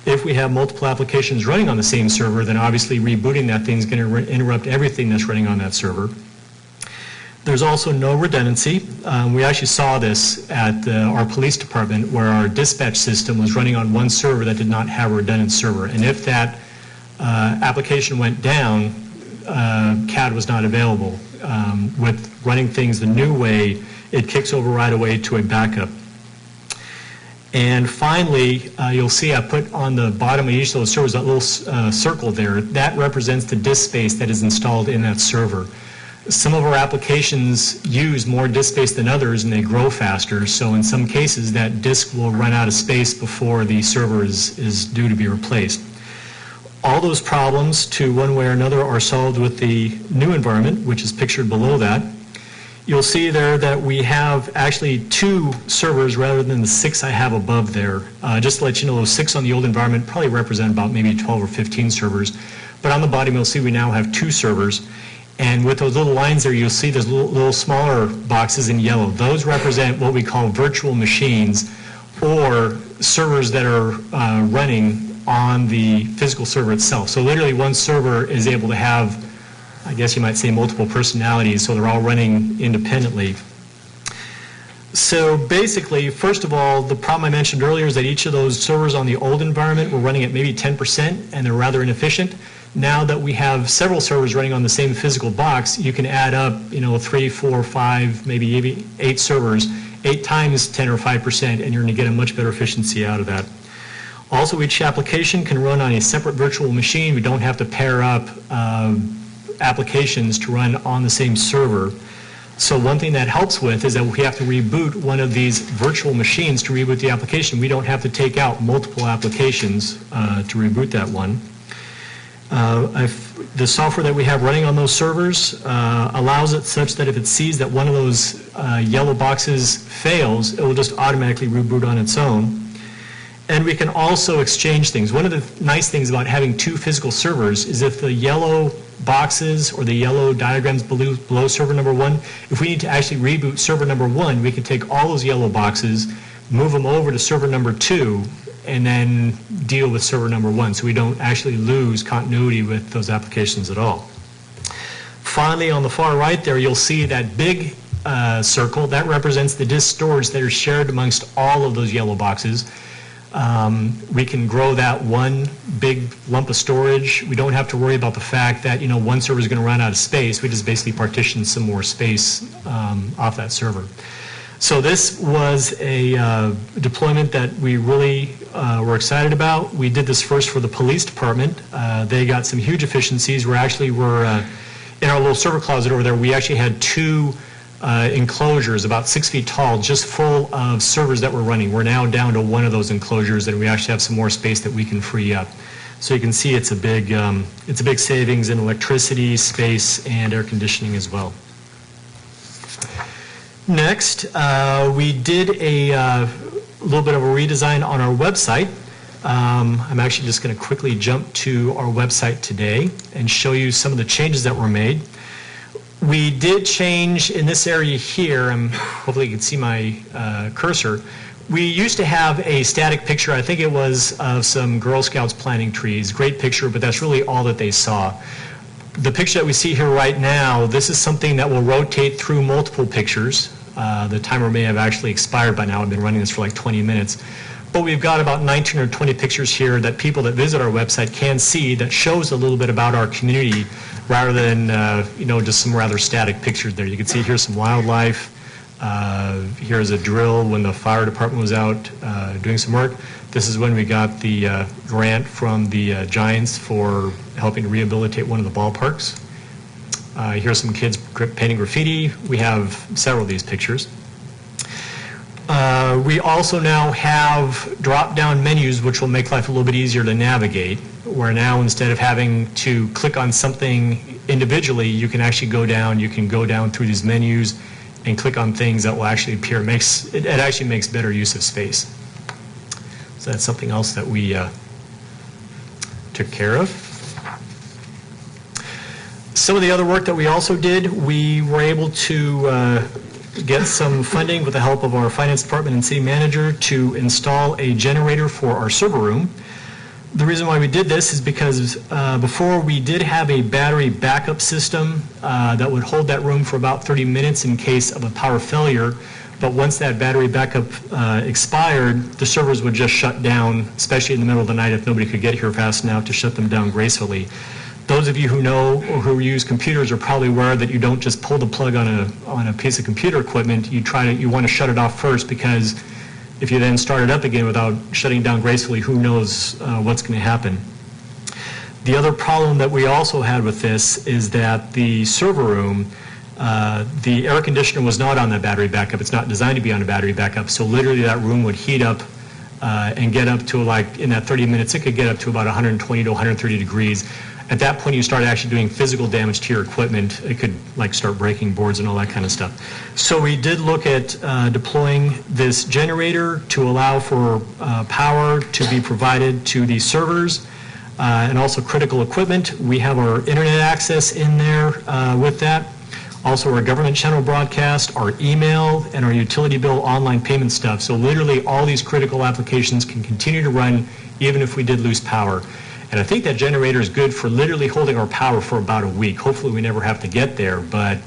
If we have multiple applications running on the same server, then obviously rebooting that thing is going to interrupt everything that's running on that server. There's also no redundancy. We actually saw this at our police department where our dispatch system was running on one server that did not have a redundant server. And if that application went down, CAD was not available. With running things the new way, it kicks over right away to a backup. And finally, you'll see I put on the bottom of each of those servers that little circle there. That represents the disk space that is installed in that server. Some of our applications use more disk space than others and they grow faster, so in some cases that disk will run out of space before the server is due to be replaced. All those problems, to one way or another, are solved with the new environment, which is pictured below that. You'll see there that we have actually 2 servers rather than the 6 I have above there. Just to let you know, those 6 on the old environment probably represent about maybe 12 or 15 servers. But on the bottom, you'll see we now have 2 servers. And with those little lines there, you'll see those little smaller boxes in yellow. Those represent what we call virtual machines, or servers that are running on the physical server itself. So literally one server is able to have, I guess you might say, multiple personalities, so they're all running independently. So basically, first of all, the problem I mentioned earlier is that each of those servers on the old environment were running at maybe 10%, and they're rather inefficient. Now that we have several servers running on the same physical box, you can add up, 3, 4, 5, maybe 8 servers, 8 times 10 or 5%, and you're going to get a much better efficiency out of that. Also, each application can run on a separate virtual machine. We don't have to pair up applications to run on the same server. So one thing that helps with is that if we have to reboot one of these virtual machines to reboot the application, we don't have to take out multiple applications to reboot that one. The software that we have running on those servers allows it such that if it sees that one of those yellow boxes fails, it will just automatically reboot on its own. And we can also exchange things. One of the nice things about having 2 physical servers is if the yellow boxes or the yellow diagrams below server number 1, if we need to actually reboot server number 1, we can take all those yellow boxes, move them over to server number 2, and then deal with server number 1, so we don't actually lose continuity with those applications at all. Finally, on the far right there, you'll see that big circle. That represents the disk storage that are shared amongst all of those yellow boxes. We can grow that one big lump of storage. We don't have to worry about the fact that, one server is going to run out of space. We just basically partition some more space off that server. So this was a deployment that we really were excited about. We did this first for the police department. They got some huge efficiencies. We're in our little server closet over there, we actually had 2 enclosures about 6 feet tall, just full of servers that were running. We're now down to 1 of those enclosures, and we actually have some more space that we can free up. So you can see it's a big savings in electricity, space, and air conditioning as well. Next, we did a little bit of a redesign on our website. I'm actually just going to quickly jump to our website today and show you some of the changes that were made. We did change in this area here, hopefully you can see my cursor. We used to have a static picture, I think it was of some Girl Scouts planting trees. Great picture, but that's really all that they saw. The picture that we see here right now, this is something that will rotate through multiple pictures. The timer may have actually expired by now. I've been running this for like 20 minutes. But we've got about 19 or 20 pictures here that people that visit our website can see that shows a little bit about our community rather than, just some rather static pictures there. You can see here's some wildlife. Here's a drill when the fire department was out doing some work. This is when we got the grant from the Giants for helping to rehabilitate one of the ballparks. Here's some kids painting graffiti. We have several of these pictures. We also now have drop-down menus which will make life a little bit easier to navigate, where now instead of having to click on something individually, you can actually go down through these menus and click on things that will actually appear. It actually makes better use of space. So that's something else that we took care of. Some of the other work that we also did, we were able to get some funding with the help of our finance department and city manager to install a generator for our server room. The reason why we did this is because before we did have a battery backup system that would hold that room for about 30 minutes in case of a power failure, but once that battery backup expired, the servers would just shut down, especially in the middle of the night if nobody could get here fast enough to shut them down gracefully. Those of you who know or who use computers are probably aware that you don't just pull the plug on a piece of computer equipment. You want to shut it off first, because if you then start it up again without shutting down gracefully, who knows what's going to happen. The other problem that we also had with this is that the server room, the air conditioner was not on that battery backup. It's not designed to be on a battery backup, so literally that room would heat up and get up to, like, in that 30 minutes, it could get up to about 120 to 130 degrees. At that point, you start actually doing physical damage to your equipment. It could start breaking boards and all that kind of stuff. So we did look at deploying this generator to allow for power to be provided to these servers and also critical equipment. We have our internet access in there with that. Also our government channel broadcast, our email, and our utility bill online payment stuff. So literally all these critical applications can continue to run even if we did lose power. And I think that generator is good for literally holding our power for about a week. Hopefully we never have to get there, but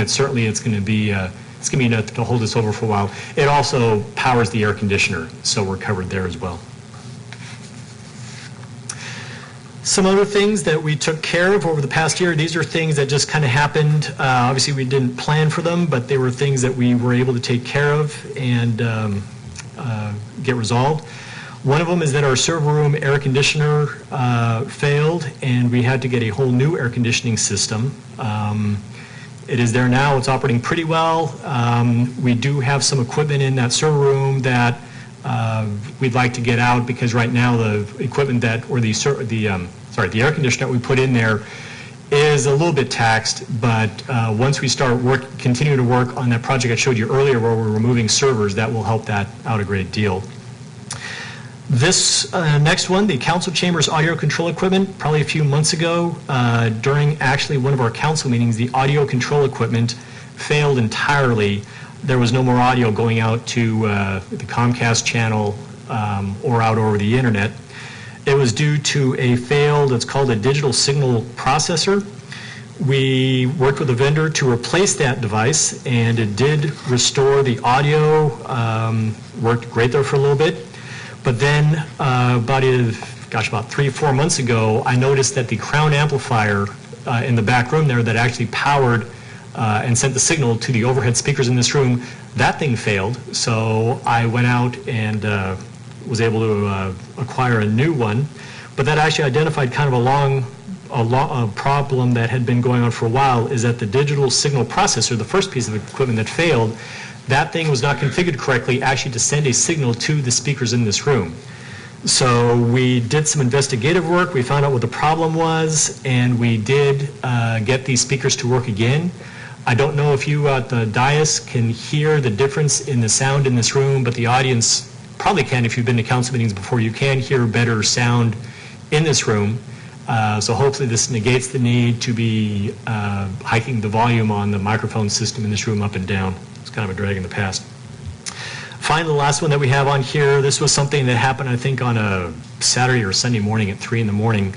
certainly it's going to be enough to hold us over for a while. It also powers the air conditioner, so we're covered there as well. Some other things that we took care of over the past year, these are things that just kind of happened. Obviously we didn't plan for them, but they were things that we were able to take care of and get resolved. One of them is that our server room air conditioner failed, and we had to get a whole new air conditioning system. It is there now. It's operating pretty well. We do have some equipment in that server room that we'd like to get out, because right now the equipment that, or the air conditioner that we put in there is a little bit taxed, but once we start continue to work on that project I showed you earlier where we're removing servers, that will help that out a great deal. This next one, the council chambers audio control equipment, probably a few months ago, during actually one of our council meetings, the audio control equipment failed entirely. There was no more audio going out to the Comcast channel or out over the internet. It was due to a failed, it's called a digital signal processor. We worked with a vendor to replace that device, and it did restore the audio, worked great there for a little bit. But then about 3-4 months ago, I noticed that the Crown amplifier in the back room there that actually powered and sent the signal to the overhead speakers in this room, that thing failed. So I went out and was able to acquire a new one. But that actually identified kind of a problem that had been going on for a while, is that the digital signal processor, the first piece of equipment that failed, that thing was not configured correctly actually to send a signal to the speakers in this room. So we did some investigative work, we found out what the problem was, and we did get these speakers to work again. I don't know if you at the dais can hear the difference in the sound in this room, but the audience probably can. If you've been to council meetings before, you can hear better sound in this room. So hopefully this negates the need to be hiking the volume on the microphone system in this room up and down. It's kind of a drag in the past. Finally, the last one that we have on here, this was something that happened, I think, on a Saturday or Sunday morning at 3 in the morning.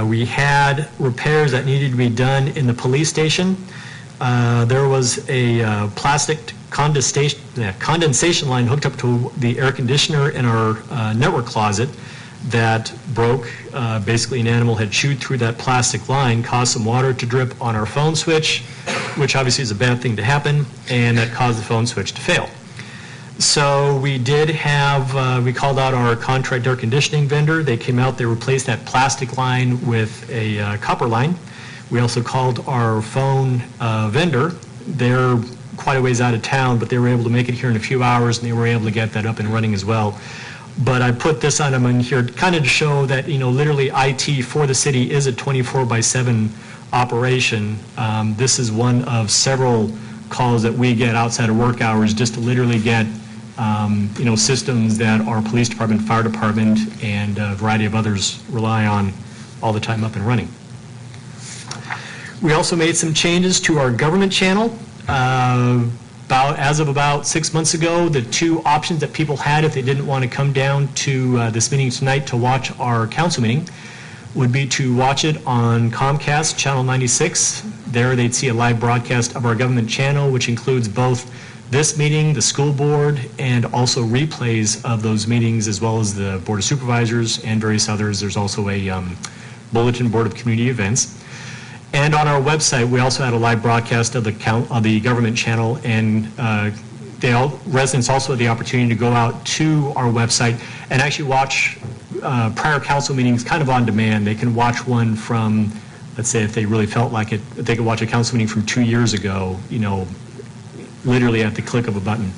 We had repairs that needed to be done in the police station. There was a plastic condensation line hooked up to the air conditioner in our network closet that broke. Basically, an animal had chewed through that plastic line, caused some water to drip on our phone switch, which obviously is a bad thing to happen, and that caused the phone switch to fail. So we did have, we called out our contract air conditioning vendor. They came out, they replaced that plastic line with a copper line. We also called our phone vendor. They're quite a ways out of town, but they were able to make it here in a few hours, and they were able to get that up and running as well. But I put this item in here kind of to show that, you know, literally IT for the city is a 24/7 operation. This is one of several calls that we get outside of work hours just to literally get you know, systems that our police department, fire department, and a variety of others rely on all the time up and running. We also made some changes to our government channel. As of about 6 months ago, the two options that people had if they didn't want to come down to this meeting tonight to watch our council meeting would be to watch it on Comcast Channel 96. There they'd see a live broadcast of our government channel, which includes both this meeting, the school board, and also replays of those meetings, as well as the Board of Supervisors and various others. There's also a bulletin board of community events. And on our website, we also had a live broadcast of the government channel, and residents also had the opportunity to go out to our website and actually watch prior council meetings kind of on demand. They can watch one from, let's say if they really felt like it, they could watch a council meeting from 2 years ago, you know, literally at the click of a button.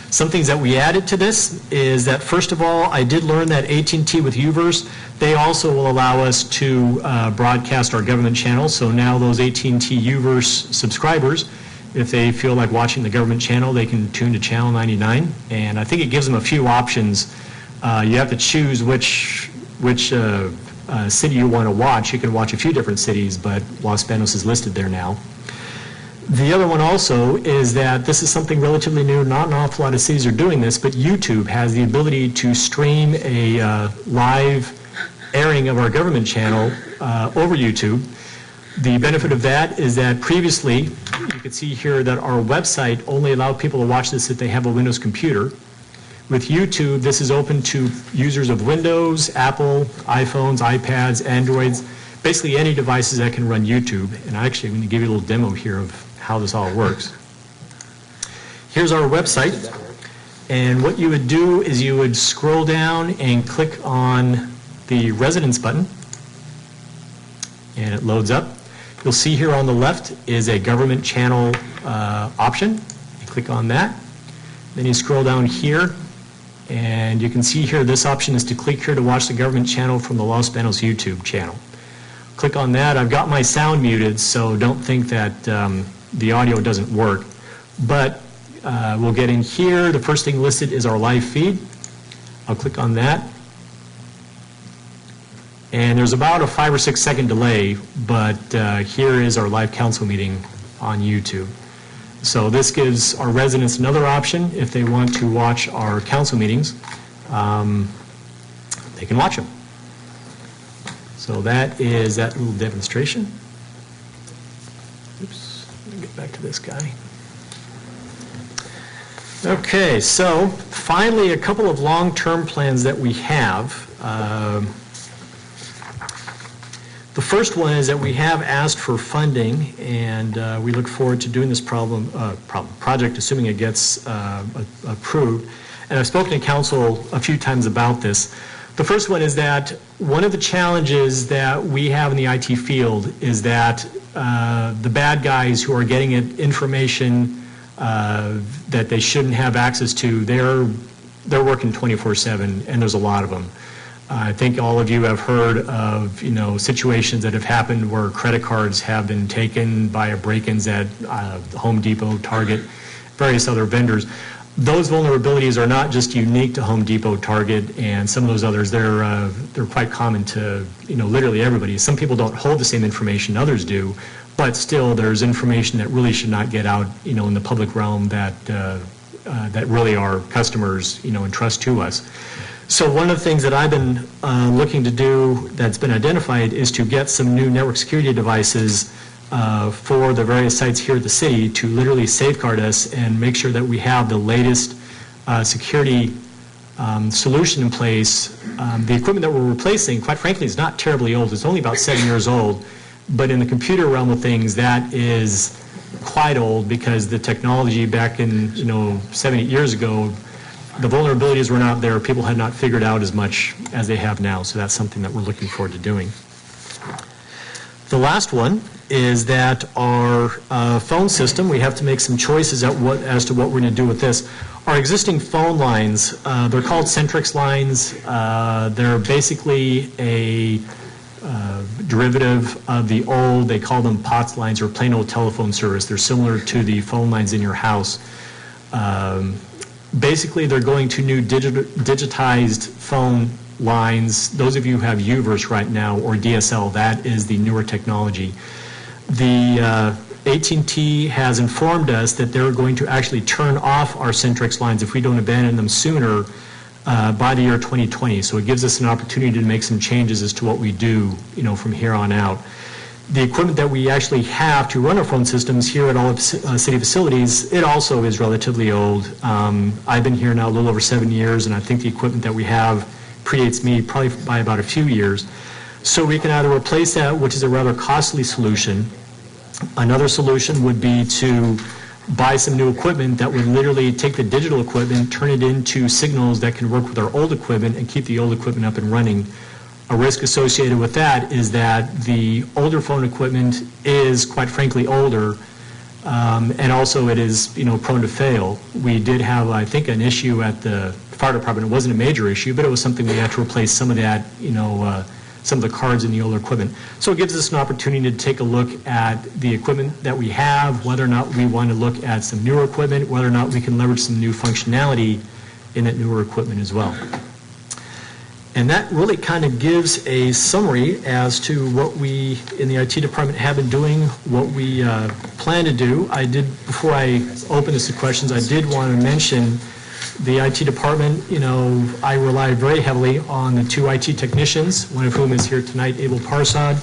Some things that we added to this is that, first of all, I did learn that AT&T with UVerse, they also will allow us to broadcast our government channel. So now those AT&T UVerse subscribers, if they feel like watching the government channel, they can tune to Channel 99. And I think it gives them a few options. You have to choose which city you want to watch. You can watch a few different cities, but Los Banos is listed there now. The other one also is that this is something relatively new. Not an awful lot of cities are doing this, but YouTube has the ability to stream a live airing of our government channel over YouTube. The benefit of that is that previously, you could see here that our website only allowed people to watch this if they have a Windows computer. With YouTube, this is open to users of Windows, Apple, iPhones, iPads, Androids, basically any devices that can run YouTube. And actually, I'm going to give you a little demo here of how this all works. Here's our website, and what you would do is you would scroll down and click on the residence button, and it loads up. You'll see here on the left is a government channel option. You click on that, then you scroll down here, and you can see here this option is to click here to watch the government channel from the Los Banos YouTube channel. Click on that. I've got my sound muted, so don't think that the audio doesn't work, but we'll get in here. The first thing listed is our live feed. I'll click on that. And there's about a 5 or 6 second delay, but here is our live council meeting on YouTube. So this gives our residents another option if they want to watch our council meetings. they can watch them. So that is that little demonstration. Oops, let me get back to this guy. Okay, so finally, a couple of long-term plans that we have. The first one is that we have asked for funding, and we look forward to doing this project, assuming it gets approved. And I've spoken to council a few times about this. The first one is that one of the challenges that we have in the IT field is that the bad guys who are getting information that they shouldn't have access to, they're working 24/7, and there's a lot of them. I think all of you have heard of, situations that have happened where credit cards have been taken by a break-ins at Home Depot, Target, various other vendors. Those vulnerabilities are not just unique to Home Depot, Target, and some of those others. They're quite common to literally everybody. Some people don't hold the same information, others do, but still there's information that really should not get out in the public realm that really our customers entrust to us. So one of the things that I've been looking to do that's been identified is to get some new network security devices for the various sites here at the city to literally safeguard us and make sure that we have the latest security solution in place. The equipment that we're replacing, quite frankly, is not terribly old. It's only about 7 years old. But in the computer realm of things, that is quite old because the technology back in 7, 8 years ago, the vulnerabilities were not there. People had not figured out as much as they have now. So that's something that we're looking forward to doing. The last one is that our phone system, we have to make some choices as to what we're going to do with this. Our existing phone lines, they're called Centrix lines. They're basically a derivative of the old, they call them POTS lines or plain old telephone service. They're similar to the phone lines in your house. Basically, they're going to new digitized phone lines. Those of you who have UVerse right now or DSL, that is the newer technology. The AT&T has informed us that they're going to actually turn off our Centrix lines if we don't abandon them sooner by the year 2020. So it gives us an opportunity to make some changes as to what we do, from here on out. The equipment that we actually have to run our phone systems here at all of city facilities, it also is relatively old. I've been here now a little over 7 years, and I think the equipment that we have predates me probably by about a few years. So we can either replace that, which is a rather costly solution. Another solution would be to buy some new equipment that would literally take the digital equipment, turn it into signals that can work with our old equipment and keep the old equipment up and running. A risk associated with that is that the older phone equipment is, quite frankly, older, and also it is, prone to fail. We did have, I think, an issue at the fire department. It wasn't a major issue, but it was something we had to replace some of that, some of the cards in the older equipment. So it gives us an opportunity to take a look at the equipment that we have, whether or not we want to look at some newer equipment, whether or not we can leverage some new functionality in that newer equipment as well. And that really kind of gives a summary as to what we in the IT department have been doing, what we plan to do. Before I open this to questions, I did want to mention the IT department. I rely very heavily on the 2 IT technicians, one of whom is here tonight, Abel Parsad.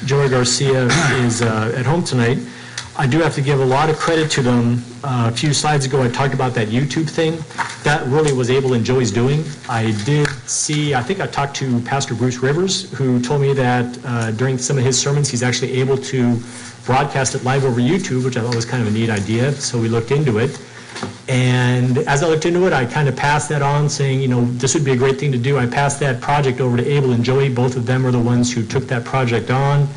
Joey Garcia is at home tonight. I do have to give a lot of credit to them. A few slides ago, I talked about that YouTube thing. That really was Abel and Joey's doing. I think I talked to Pastor Bruce Rivers, who told me that during some of his sermons, he's actually able to broadcast it live over YouTube, which I thought was kind of a neat idea, so we looked into it. And as I looked into it, I kind of passed that on, saying, this would be a great thing to do. I passed that project over to Abel and Joey. Both of them are the ones who took that project on.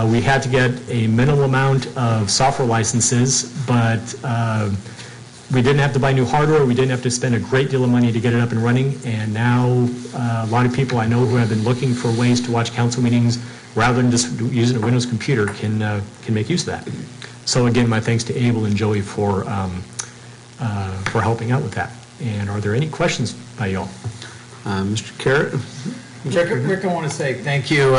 We had to get a minimal amount of software licenses, but we didn't have to buy new hardware. We didn't have to spend a great deal of money to get it up and running. And now a lot of people I know who have been looking for ways to watch council meetings rather than just using a Windows computer can make use of that. So again, my thanks to Abel and Joey for helping out with that. And are there any questions by y'all? Mr. Carrot? Rick, I want to say thank you,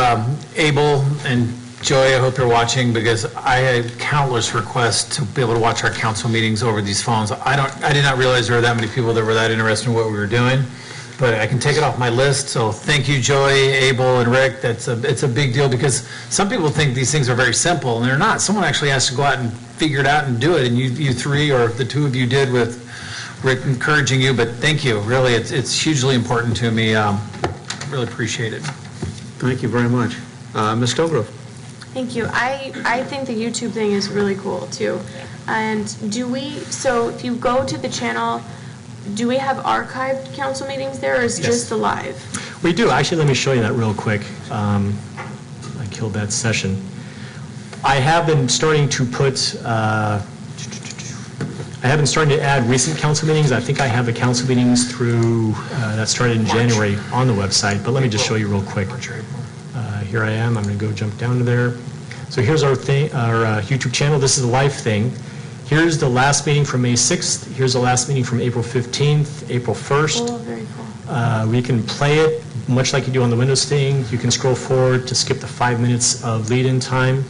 Abel and Joey. I hope you're watching, because I had countless requests to be able to watch our council meetings over these phones. I did not realize there were that many people that were that interested in what we were doing. but I can take it off my list. So thank you, Joy, Abel, and Rick. It's a big deal because some people think these things are very simple, and they're not. Someone actually has to go out and figure it out and do it, and you three, or the two of you did with Rick encouraging you, but thank you. Really, it's hugely important to me. Really appreciate it. Thank you very much. Ms. Stongrove? Thank you. I think the YouTube thing is really cool, too. And so if you go to the channel, do we have archived council meetings there, or is Yes. just the live? We do. Actually, let me show you that real quick. I killed that session. I have been starting to add recent council meetings. I think I have the council meetings through, that started in January on the website, but let me just show you real quick. Here I am. I'm going to go jump down to there. So here's our YouTube channel. This is the live thing. Here's the last meeting from May 6th. Here's the last meeting from April 15th, April 1st. Oh, very cool. We can play it much like you do on the Windows thing. You can scroll forward to skip the 5 minutes of lead-in time.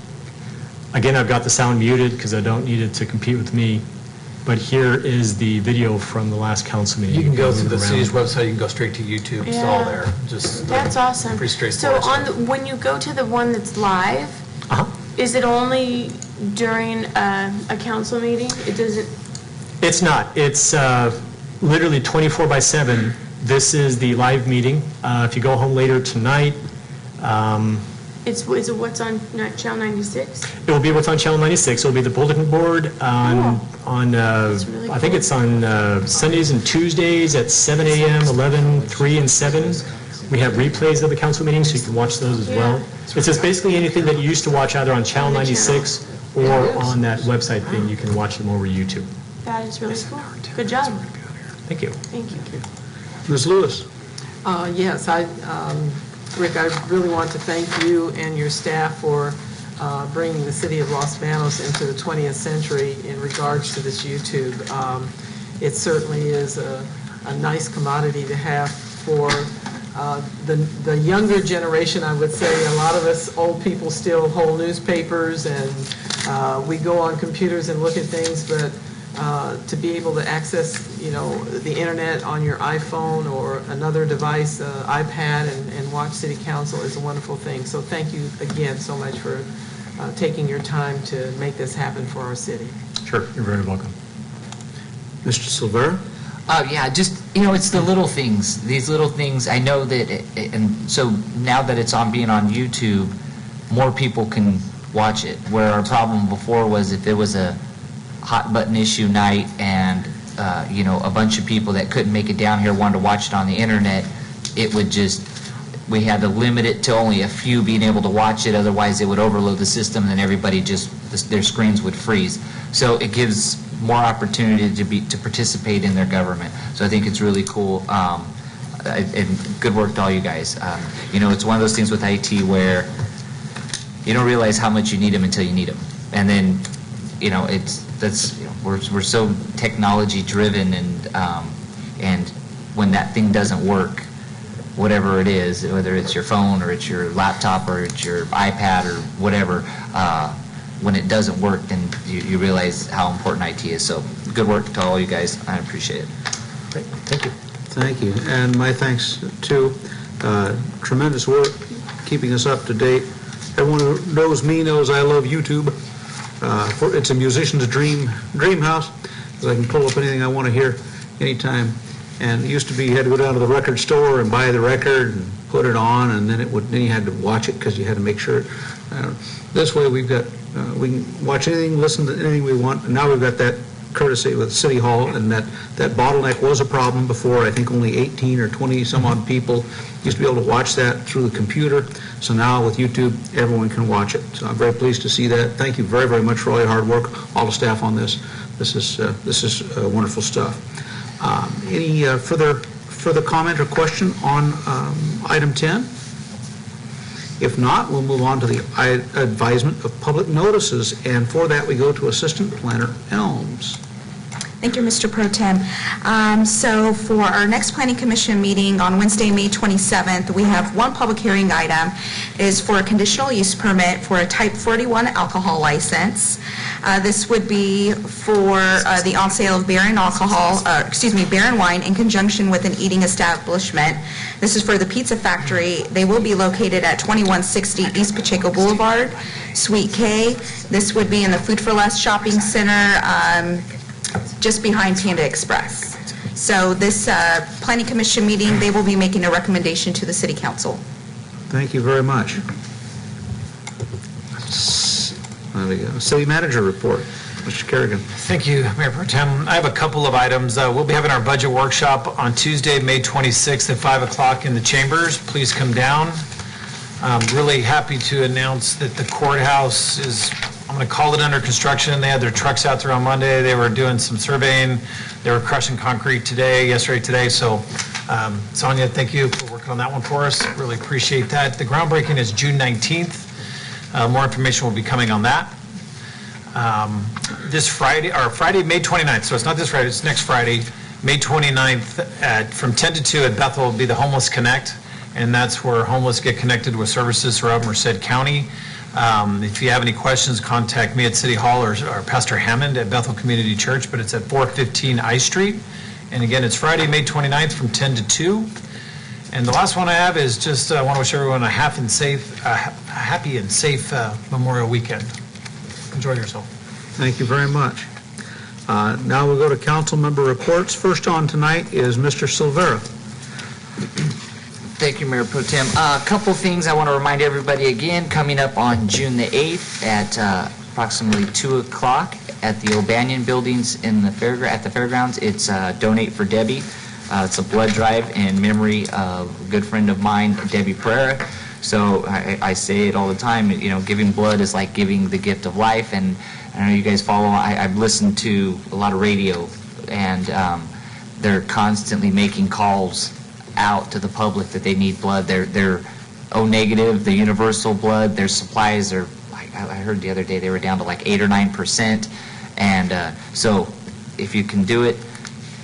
Again, I've got the sound muted because I don't need it to compete with me. But here is the video from the last council meeting. You can go through the around. city's website. You can go straight to YouTube. It's all there. That's awesome. Pretty So straightforward. when you go to the one that's live, is it only during a council meeting? It doesn't. It's not. It's literally 24/7. This is the live meeting. If you go home later tonight, Is it what's on Channel 96? it will be what's on Channel 96. It will be the bulletin board on I think it's on Sundays and Tuesdays at 7 a.m., 11, 3, and 7. We have replays of the council meetings, so you can watch those as well. It's just basically anything that you used to watch either on Channel 96 or on that website thing. You can watch them over YouTube. That is really cool. Good job. Thank you. Thank you. Ms. Lewis? Yes, Rick, I really want to thank you and your staff for bringing the city of Los Banos into the 20th century in regards to this YouTube. It certainly is a nice commodity to have for the younger generation, I would say. A lot of us old people still hold newspapers, and we go on computers and look at things, but to be able to access, the internet on your iPhone or another device, iPad, and watch City Council is a wonderful thing. So thank you again so much for taking your time to make this happen for our city. Sure, you're very welcome. Mr. Silvera? Yeah, just, it's the little things. These little things, I know that, and so now that it's being on YouTube, more people can watch it. Where our problem before was if there was a hot button issue night and, a bunch of people that couldn't make it down here wanted to watch it on the internet, it would we had to limit it to only a few being able to watch it, otherwise it would overload the system and then everybody their screens would freeze. So it gives more opportunity to participate in their government. So I think it's really cool, and good work to all you guys. It's one of those things with IT where you don't realize how much you need them until you need them. And then, we're so technology driven, and when that thing doesn't work, whatever it is, whether it's your phone or it's your laptop or it's your iPad or whatever, when it doesn't work, then you realize how important IT is. So good work to all you guys. I appreciate it. Great. Thank you. Thank you. And my thanks, too. Tremendous work keeping us up to date. Everyone who knows me knows I love YouTube. It's a musician's dream house, because I can pull up anything I want to hear anytime. And it used to be you had to go down to the record store and buy the record and put it on, and then you had to watch it because you had to make sure. This way we can watch anything, listen to anything we want, and now we've got that courtesy with City Hall, and that bottleneck was a problem before. I think only 18 or 20 some odd people used to be able to watch that through the computer. So now with YouTube, everyone can watch it. So I'm very pleased to see that. Thank you very, very much for all your hard work, all the staff on this. This is wonderful stuff. Any further comment or question on item 10? If not, we'll move on to the advisement of public notices, and for that we go to Assistant Planner Elms. Thank you, Mr. Pro Tem. So for our next Planning Commission meeting on Wednesday, May 27th, we have one public hearing item. It is for a conditional use permit for a Type 41 alcohol license. This would be for the on sale of beer and beer and wine in conjunction with an eating establishment. This is for the Pizza Factory. They will be located at 2160 East Pacheco Boulevard, Suite K. This would be in the Food for Less Shopping Center, just behind Panda Express. So this Planning Commission meeting, they will be making a recommendation to the City Council. Thank you very much. There we go. City Manager report. Mr. Kerrigan. Thank you, Mayor Pro Tem. I have a couple of items. We'll be having our budget workshop on Tuesday, May 26th at 5 o'clock in the chambers. Please come down. I'm really happy to announce that the courthouse is, I'm going to call it under construction. They had their trucks out there on Monday. They were doing some surveying. They were crushing concrete yesterday, today. So, Sonia, thank you for working on that one for us. Really appreciate that. The groundbreaking is June 19th. More information will be coming on that. This Friday, May 29th, so it's not this Friday, it's next Friday, May 29th, from 10 to 2 at Bethel will be the Homeless Connect, and that's where homeless get connected with services throughout Merced County. If you have any questions, contact me at City Hall or Pastor Hammond at Bethel Community Church, but it's at 415 I Street. And again, it's Friday, May 29th from 10 to 2. And the last one I have is just I want to wish everyone a happy and safe Memorial Weekend. Enjoy yourself. Thank you very much. Now we'll go to council member reports. First on tonight is Mr. Silvera. Thank you, Mayor Pro Tem. A couple things I want to remind everybody again, coming up on June the 8th at approximately 2 o'clock at the O'Banion Buildings at the fairgrounds. It's Donate for Debbie. It's a blood drive in memory of a good friend of mine, Debbie Pereira. So I say it all the time, giving blood is like giving the gift of life. And I know you guys follow, I've listened to a lot of radio, and they're constantly making calls out to the public that they need blood. They're O negative, the universal blood, their supplies are, I heard the other day they were down to like 8 or 9%. And so if you can do it,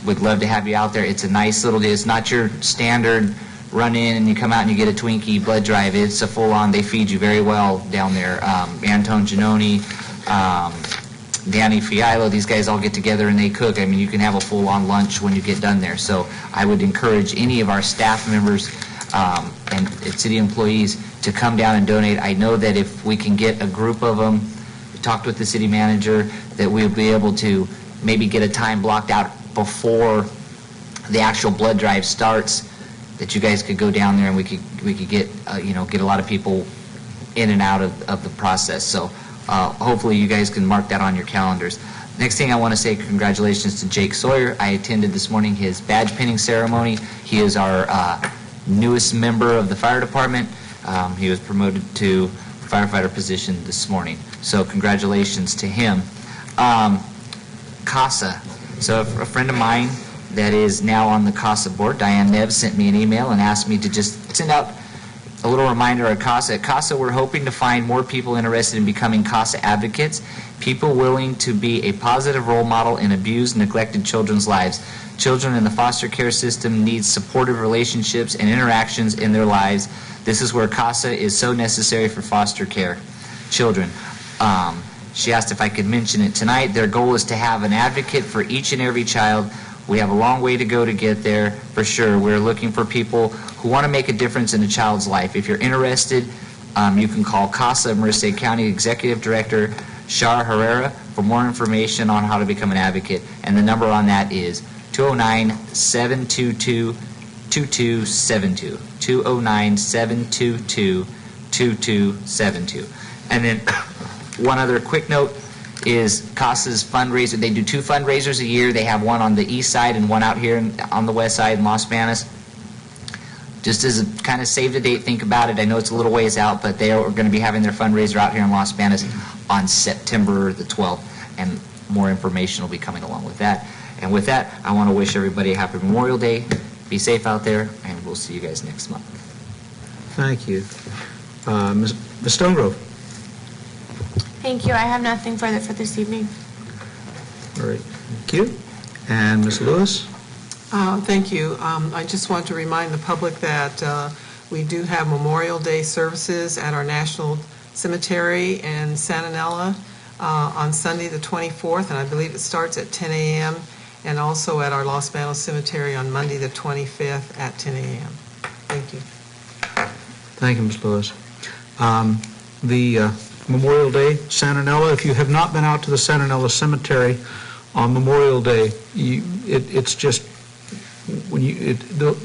would love to have you out there. It's a nice little deal. It's not your standard run in and you come out and you get a Twinkie blood drive. It's a full-on, they feed you very well down there. Antone Giannoni, Danny Fialo, these guys all get together and they cook. I mean, you can have a full-on lunch when you get done there. So I would encourage any of our staff members and city employees to come down and donate. I know that if we can get a group of them, talked with the city manager, that we'll be able to maybe get a time blocked out before the actual blood drive starts, that you guys could go down there and we could get get a lot of people in and out of the process. So hopefully you guys can mark that on your calendars. Next thing I want to say, congratulations to Jake Sawyer. I attended this morning his badge pinning ceremony. He is our newest member of the fire department. He was promoted to firefighter position this morning. So congratulations to him. CASA. So a friend of mine that is now on the CASA board, Diane Neves, sent me an email and asked me to just send out a little reminder at CASA. At CASA, we're hoping to find more people interested in becoming CASA advocates, people willing to be a positive role model in abused, neglected children's lives. Children in the foster care system need supportive relationships and interactions in their lives. This is where CASA is so necessary for foster care children. She asked if I could mention it tonight. Their goal is to have an advocate for each and every child. We have a long way to go to get there, for sure. We're looking for people who want to make a difference in a child's life. If you're interested, you can call CASA Merced County Executive Director Shar Herrera for more information on how to become an advocate. And the number on that is 209-722-2272. 209-722-2272. And then one other quick note is CASA's fundraiser. They do 2 fundraisers a year. They have one on the east side and one out here on the west side in Los Banos. Just as a kind of save the date, think about it. I know it's a little ways out, but they are going to be having their fundraiser out here in Los Banos on September the 12th, and more information will be coming along with that. And with that, I want to wish everybody a happy Memorial Day. Be safe out there, and we'll see you guys next month. Thank you. Ms. Stonegrove. Thank you. I have nothing further for this evening. All right. Thank you. And Ms. Lewis? Thank you. I just want to remind the public that we do have Memorial Day services at our National Cemetery in Santa Nella on Sunday the 24th, and I believe it starts at 10 a.m., and also at our Los Banos Cemetery on Monday the 25th at 10 a.m. Thank you. Thank you, Ms. Lewis. The Memorial Day, Santa Nella, if you have not been out to the Santa Nella Cemetery on Memorial Day, it's just, when you, the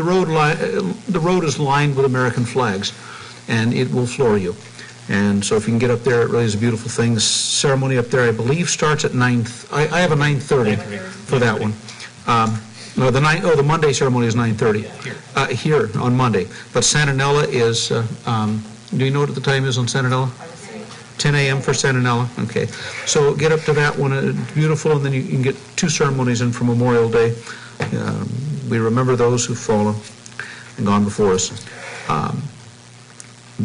road is lined with American flags, and it will floor you. And so if you can get up there, it really is a beautiful thing. The ceremony up there, I believe, starts at 9. I have a 9:30 for that one. No, the Monday ceremony is 9:30 here on Monday. But Santa Nella is. Do you know what the time is on Santa Nella? 10 a.m. for Santa Nella. Okay, so get up to that one. It's beautiful, and then you can get 2 ceremonies in for Memorial Day. We remember those who've fallen and gone before us.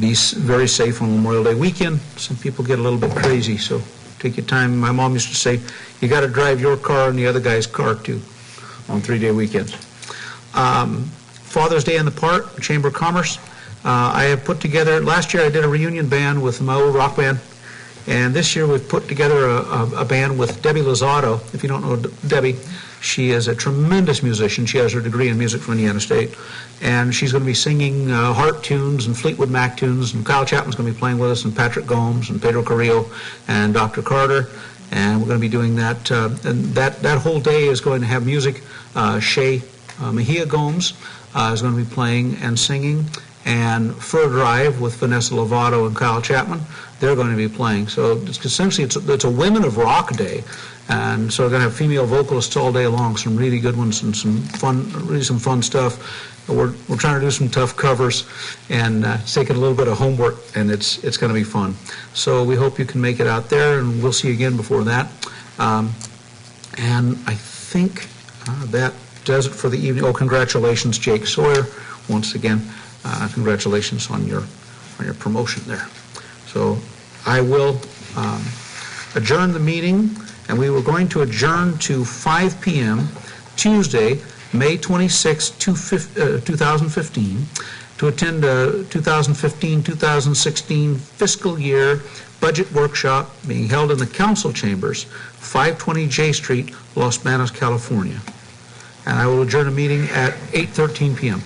Be very safe on Memorial Day weekend. Some people get a little bit crazy, so take your time. My mom used to say, you got to drive your car and the other guy's car too on 3-day weekends. Father's Day in the Park, Chamber of Commerce. I have put together, last year I did a reunion band with my old rock band, and this year we've put together a band with Debbie Lozado. If you don't know Debbie, she is a tremendous musician. She has her degree in music from Indiana State, and she's going to be singing Heart tunes and Fleetwood Mac tunes, and Kyle Chapman's going to be playing with us, and Patrick Gomes, and Pedro Carrillo, and Dr. Carter, and we're going to be doing that. And that whole day is going to have music. Shay Mejia Gomes is going to be playing and singing, and Fur Drive with Vanessa Lovato and Kyle Chapman, they're going to be playing. So essentially it's a Women of Rock Day, and so we're going to have female vocalists all day long, some really good ones and some fun stuff. We're trying to do some tough covers and take it a little bit of homework, and it's going to be fun. So we hope you can make it out there, and we'll see you again before that. And I think that does it for the evening. Oh, congratulations, Jake Sawyer, once again. Congratulations on your promotion there. So I will adjourn the meeting, and we were going to adjourn to 5 p.m. Tuesday, May 26, 2015, to attend a 2015-2016 fiscal year budget workshop being held in the council chambers, 520 J Street, Los Banos, California. And I will adjourn the meeting at 8:13 p.m.